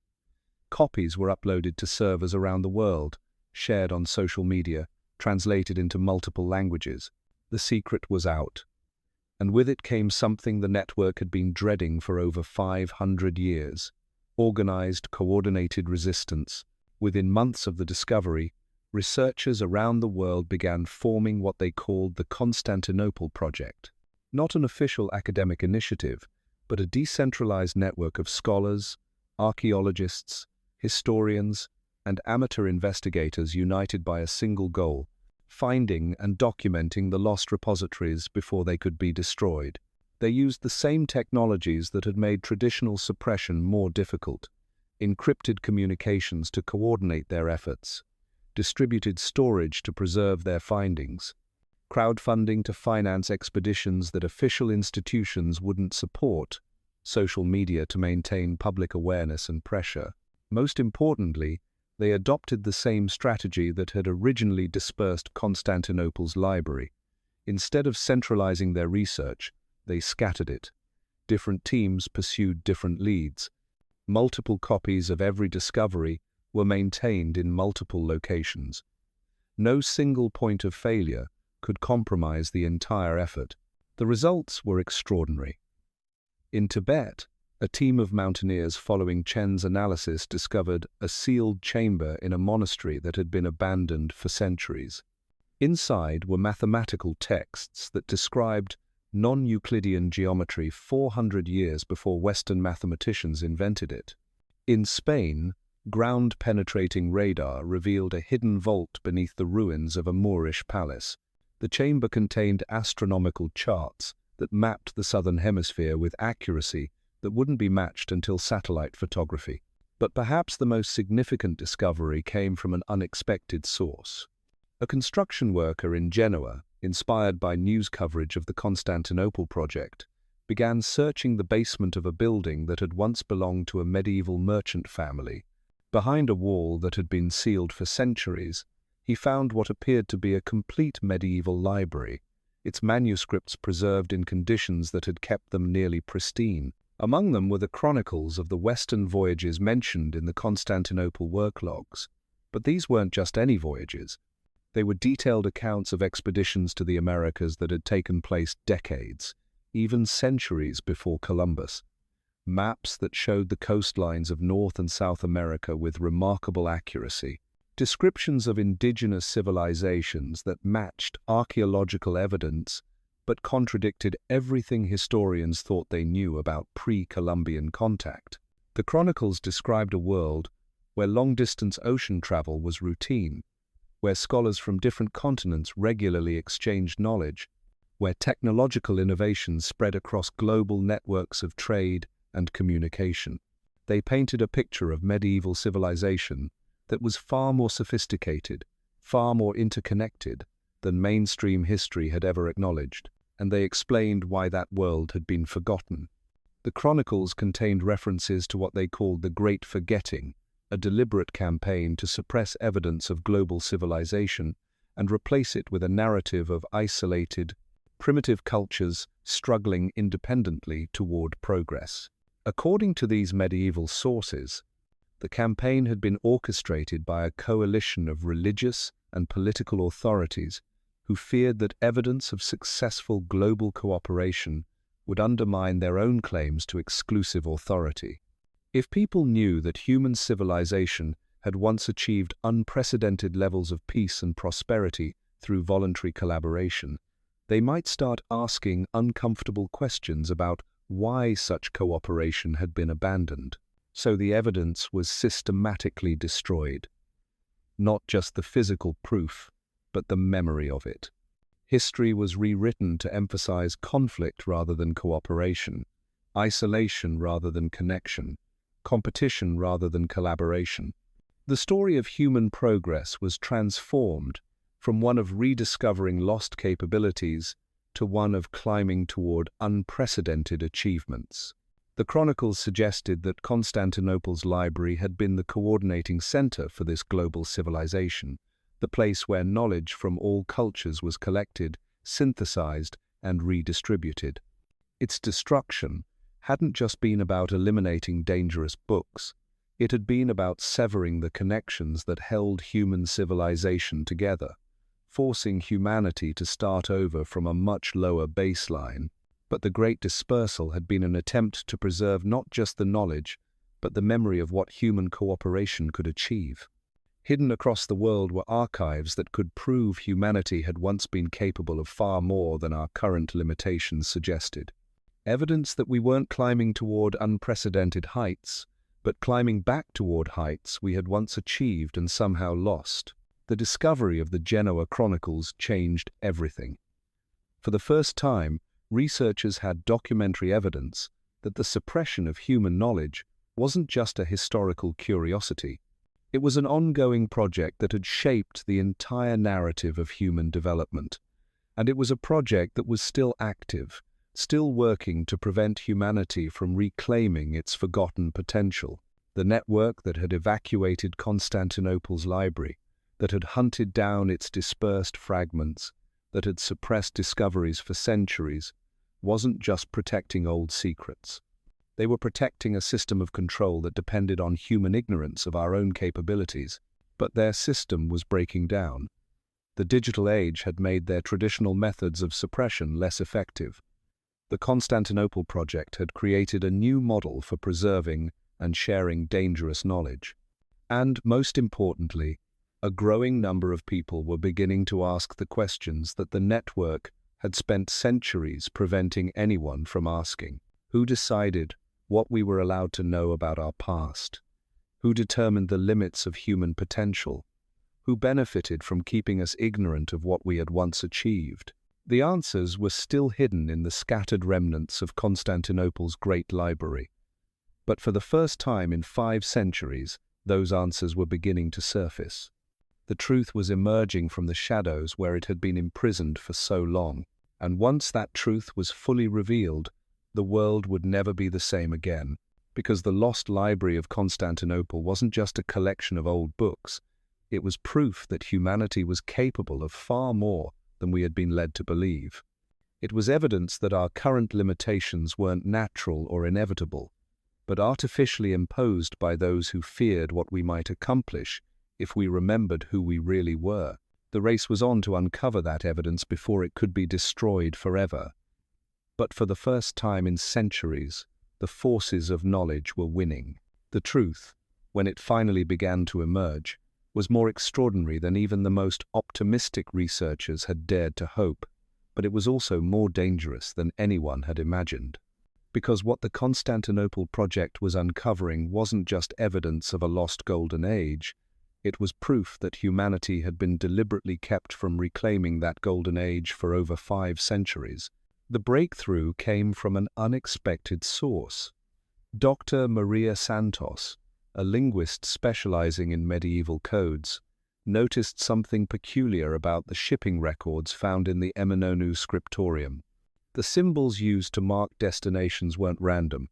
Copies were uploaded to servers around the world, shared on social media, translated into multiple languages. The secret was out. And with it came something the network had been dreading for over 500 years: organized, coordinated resistance. Within months of the discovery, researchers around the world began forming what they called the Constantinople Project. Not an official academic initiative, but a decentralized network of scholars, archaeologists, historians, and amateur investigators united by a single goal: finding and documenting the lost repositories before they could be destroyed. They used the same technologies that had made traditional suppression more difficult: encrypted communications to coordinate their efforts, distributed storage to preserve their findings, crowdfunding to finance expeditions that official institutions wouldn't support, social media to maintain public awareness and pressure. Most importantly, they adopted the same strategy that had originally dispersed Constantinople's library. Instead of centralizing their research, they scattered it. Different teams pursued different leads. Multiple copies of every discovery were maintained in multiple locations. No single point of failure could compromise the entire effort. The results were extraordinary. In Tibet, a team of mountaineers following Chen's analysis discovered a sealed chamber in a monastery that had been abandoned for centuries. Inside were mathematical texts that described non-Euclidean geometry 400 years before Western mathematicians invented it. In Spain, ground-penetrating radar revealed a hidden vault beneath the ruins of a Moorish palace. The chamber contained astronomical charts that mapped the southern hemisphere with accuracy that wouldn't be matched until satellite photography. But perhaps the most significant discovery came from an unexpected source. A construction worker in Genoa, inspired by news coverage of the Constantinople project, began searching the basement of a building that had once belonged to a medieval merchant family. Behind a wall that had been sealed for centuries, he found what appeared to be a complete medieval library, its manuscripts preserved in conditions that had kept them nearly pristine. Among them were the chronicles of the Western voyages mentioned in the Constantinople work logs. But these weren't just any voyages. They were detailed accounts of expeditions to the Americas that had taken place decades, even centuries before Columbus. Maps that showed the coastlines of North and South America with remarkable accuracy. Descriptions of indigenous civilizations that matched archaeological evidence but contradicted everything historians thought they knew about pre-Columbian contact. The chronicles described a world where long-distance ocean travel was routine, where scholars from different continents regularly exchanged knowledge, where technological innovations spread across global networks of trade and communication. They painted a picture of medieval civilization that was far more sophisticated, far more interconnected than mainstream history had ever acknowledged, and they explained why that world had been forgotten. The chronicles contained references to what they called the Great Forgetting, a deliberate campaign to suppress evidence of global civilization and replace it with a narrative of isolated, primitive cultures struggling independently toward progress. According to these medieval sources, the campaign had been orchestrated by a coalition of religious and political authorities who feared that evidence of successful global cooperation would undermine their own claims to exclusive authority. If people knew that human civilization had once achieved unprecedented levels of peace and prosperity through voluntary collaboration, they might start asking uncomfortable questions about why such cooperation had been abandoned. So the evidence was systematically destroyed. Not just the physical proof, but the memory of it. History was rewritten to emphasize conflict rather than cooperation, isolation rather than connection, competition rather than collaboration. The story of human progress was transformed from one of rediscovering lost capabilities to one of climbing toward unprecedented achievements. The chronicles suggested that Constantinople's library had been the coordinating center for this global civilization, the place where knowledge from all cultures was collected, synthesized, and redistributed. Its destruction hadn't just been about eliminating dangerous books. It had been about severing the connections that held human civilization together, forcing humanity to start over from a much lower baseline. But the Great Dispersal had been an attempt to preserve not just the knowledge, but the memory of what human cooperation could achieve. Hidden across the world were archives that could prove humanity had once been capable of far more than our current limitations suggested. Evidence that we weren't climbing toward unprecedented heights, but climbing back toward heights we had once achieved and somehow lost. The discovery of the Genoa Chronicles changed everything. For the first time, researchers had documentary evidence that the suppression of human knowledge wasn't just a historical curiosity. It was an ongoing project that had shaped the entire narrative of human development. And it was a project that was still active, still working to prevent humanity from reclaiming its forgotten potential. The network that had evacuated Constantinople's library, that had hunted down its dispersed fragments, that had suppressed discoveries for centuries, wasn't just protecting old secrets. They were protecting a system of control that depended on human ignorance of our own capabilities, but their system was breaking down. The digital age had made their traditional methods of suppression less effective. The Constantinople project had created a new model for preserving and sharing dangerous knowledge. And, most importantly, a growing number of people were beginning to ask the questions that the network had spent centuries preventing anyone from asking. Who decided what we were allowed to know about our past? Who determined the limits of human potential? Who benefited from keeping us ignorant of what we had once achieved? The answers were still hidden in the scattered remnants of Constantinople's great library. But for the first time in 5 centuries, those answers were beginning to surface. The truth was emerging from the shadows where it had been imprisoned for so long. And once that truth was fully revealed, the world would never be the same again, because the lost library of Constantinople wasn't just a collection of old books. It was proof that humanity was capable of far more than we had been led to believe. It was evidence that our current limitations weren't natural or inevitable, but artificially imposed by those who feared what we might accomplish if we remembered who we really were. The race was on to uncover that evidence before it could be destroyed forever. But for the first time in centuries, the forces of knowledge were winning. The truth, when it finally began to emerge, was more extraordinary than even the most optimistic researchers had dared to hope, but it was also more dangerous than anyone had imagined. Because what the Constantinople project was uncovering wasn't just evidence of a lost golden age, it was proof that humanity had been deliberately kept from reclaiming that golden age for over 5 centuries. The breakthrough came from an unexpected source. Dr. Maria Santos, a linguist specializing in medieval codes, noticed something peculiar about the shipping records found in the Eminonu scriptorium. The symbols used to mark destinations weren't random.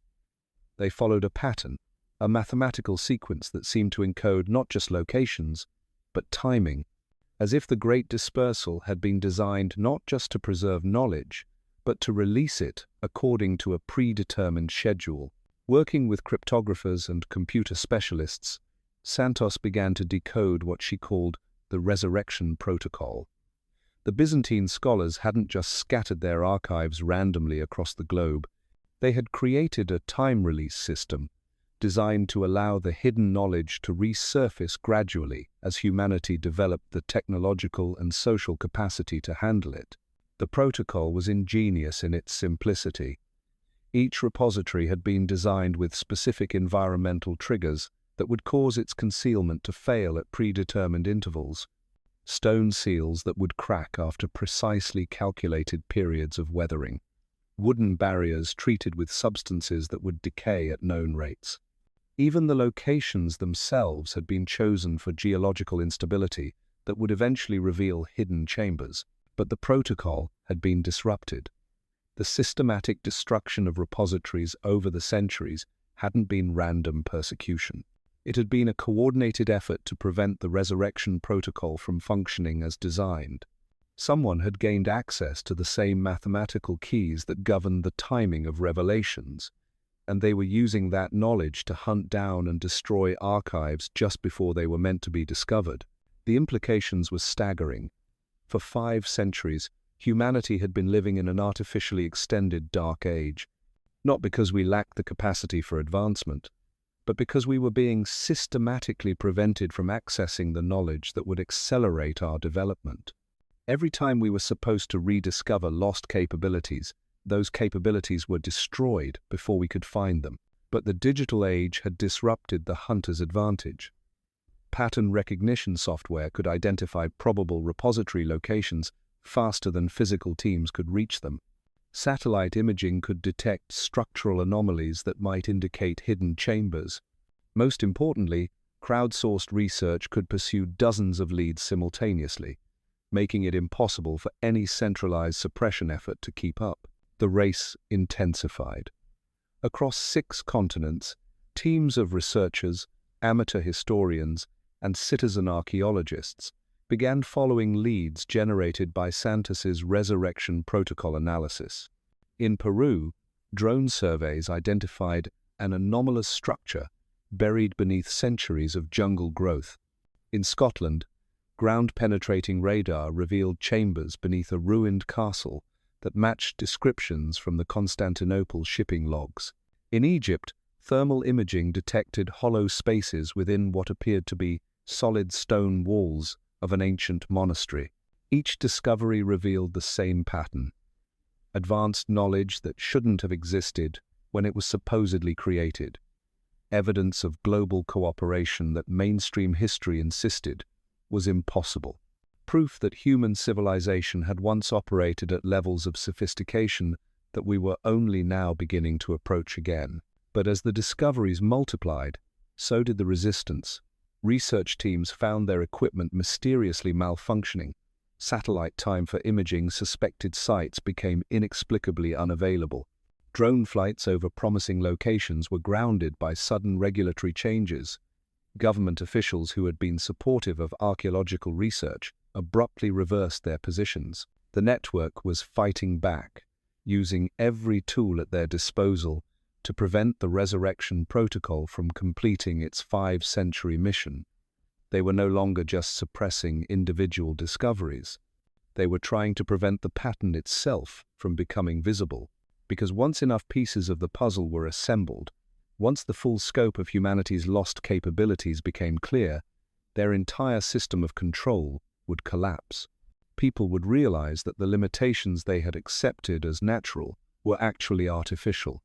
They followed a pattern, a mathematical sequence that seemed to encode not just locations, but timing, as if the Great Dispersal had been designed not just to preserve knowledge, but to release it according to a predetermined schedule. Working with cryptographers and computer specialists, Santos began to decode what she called the resurrection protocol. The Byzantine scholars hadn't just scattered their archives randomly across the globe. They had created a time-release system designed to allow the hidden knowledge to resurface gradually as humanity developed the technological and social capacity to handle it. The protocol was ingenious in its simplicity. Each repository had been designed with specific environmental triggers that would cause its concealment to fail at predetermined intervals. Stone seals that would crack after precisely calculated periods of weathering. Wooden barriers treated with substances that would decay at known rates. Even the locations themselves had been chosen for geological instability that would eventually reveal hidden chambers. But the protocol had been disrupted. The systematic destruction of repositories over the centuries hadn't been random persecution. It had been a coordinated effort to prevent the resurrection protocol from functioning as designed. Someone had gained access to the same mathematical keys that governed the timing of revelations, and they were using that knowledge to hunt down and destroy archives just before they were meant to be discovered. The implications were staggering. For 5 centuries, humanity had been living in an artificially extended dark age, not because we lacked the capacity for advancement, but because we were being systematically prevented from accessing the knowledge that would accelerate our development. Every time we were supposed to rediscover lost capabilities, those capabilities were destroyed before we could find them. But the digital age had disrupted the hunter's advantage. Pattern recognition software could identify probable repository locations faster than physical teams could reach them. Satellite imaging could detect structural anomalies that might indicate hidden chambers. Most importantly, crowdsourced research could pursue dozens of leads simultaneously, making it impossible for any centralized suppression effort to keep up. The race intensified. Across 6 continents, teams of researchers, amateur historians, and citizen archaeologists began following leads generated by Santos's resurrection protocol analysis. In Peru, drone surveys identified an anomalous structure buried beneath centuries of jungle growth. In Scotland, ground-penetrating radar revealed chambers beneath a ruined castle that matched descriptions from the Constantinople shipping logs. In Egypt, thermal imaging detected hollow spaces within what appeared to be solid stone walls of an ancient monastery. Each discovery revealed the same pattern: advanced knowledge that shouldn't have existed when it was supposedly created, evidence of global cooperation that mainstream history insisted was impossible, proof that human civilization had once operated at levels of sophistication that we were only now beginning to approach again. But as the discoveries multiplied, so did the resistance. Research teams found their equipment mysteriously malfunctioning. Satellite time for imaging suspected sites became inexplicably unavailable. Drone flights over promising locations were grounded by sudden regulatory changes. Government officials who had been supportive of archaeological research abruptly reversed their positions. The network was fighting back, using every tool at their disposal to prevent the resurrection protocol from completing its 5-century mission. They were no longer just suppressing individual discoveries. They were trying to prevent the pattern itself from becoming visible, because once enough pieces of the puzzle were assembled, once the full scope of humanity's lost capabilities became clear, their entire system of control would collapse. People would realize that the limitations they had accepted as natural were actually artificial,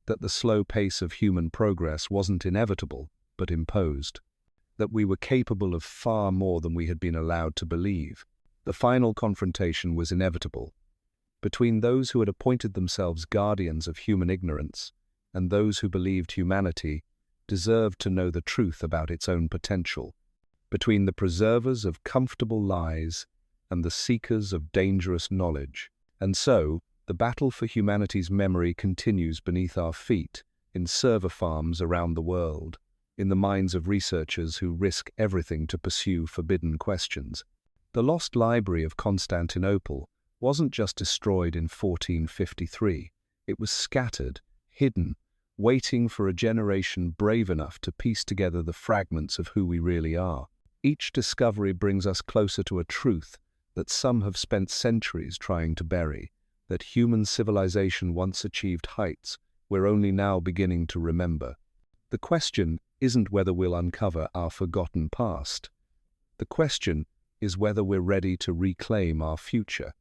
that the slow pace of human progress wasn't inevitable, but imposed, that we were capable of far more than we had been allowed to believe. The final confrontation was inevitable, between those who had appointed themselves guardians of human ignorance and those who believed humanity deserved to know the truth about its own potential, between the preservers of comfortable lies and the seekers of dangerous knowledge. And so, the battle for humanity's memory continues beneath our feet, in server farms around the world, in the minds of researchers who risk everything to pursue forbidden questions. The lost Library of Constantinople wasn't just destroyed in 1453. It was scattered, hidden, waiting for a generation brave enough to piece together the fragments of who we really are. Each discovery brings us closer to a truth that some have spent centuries trying to bury, that human civilization once achieved heights we're only now beginning to remember. The question isn't whether we'll uncover our forgotten past. The question is whether we're ready to reclaim our future.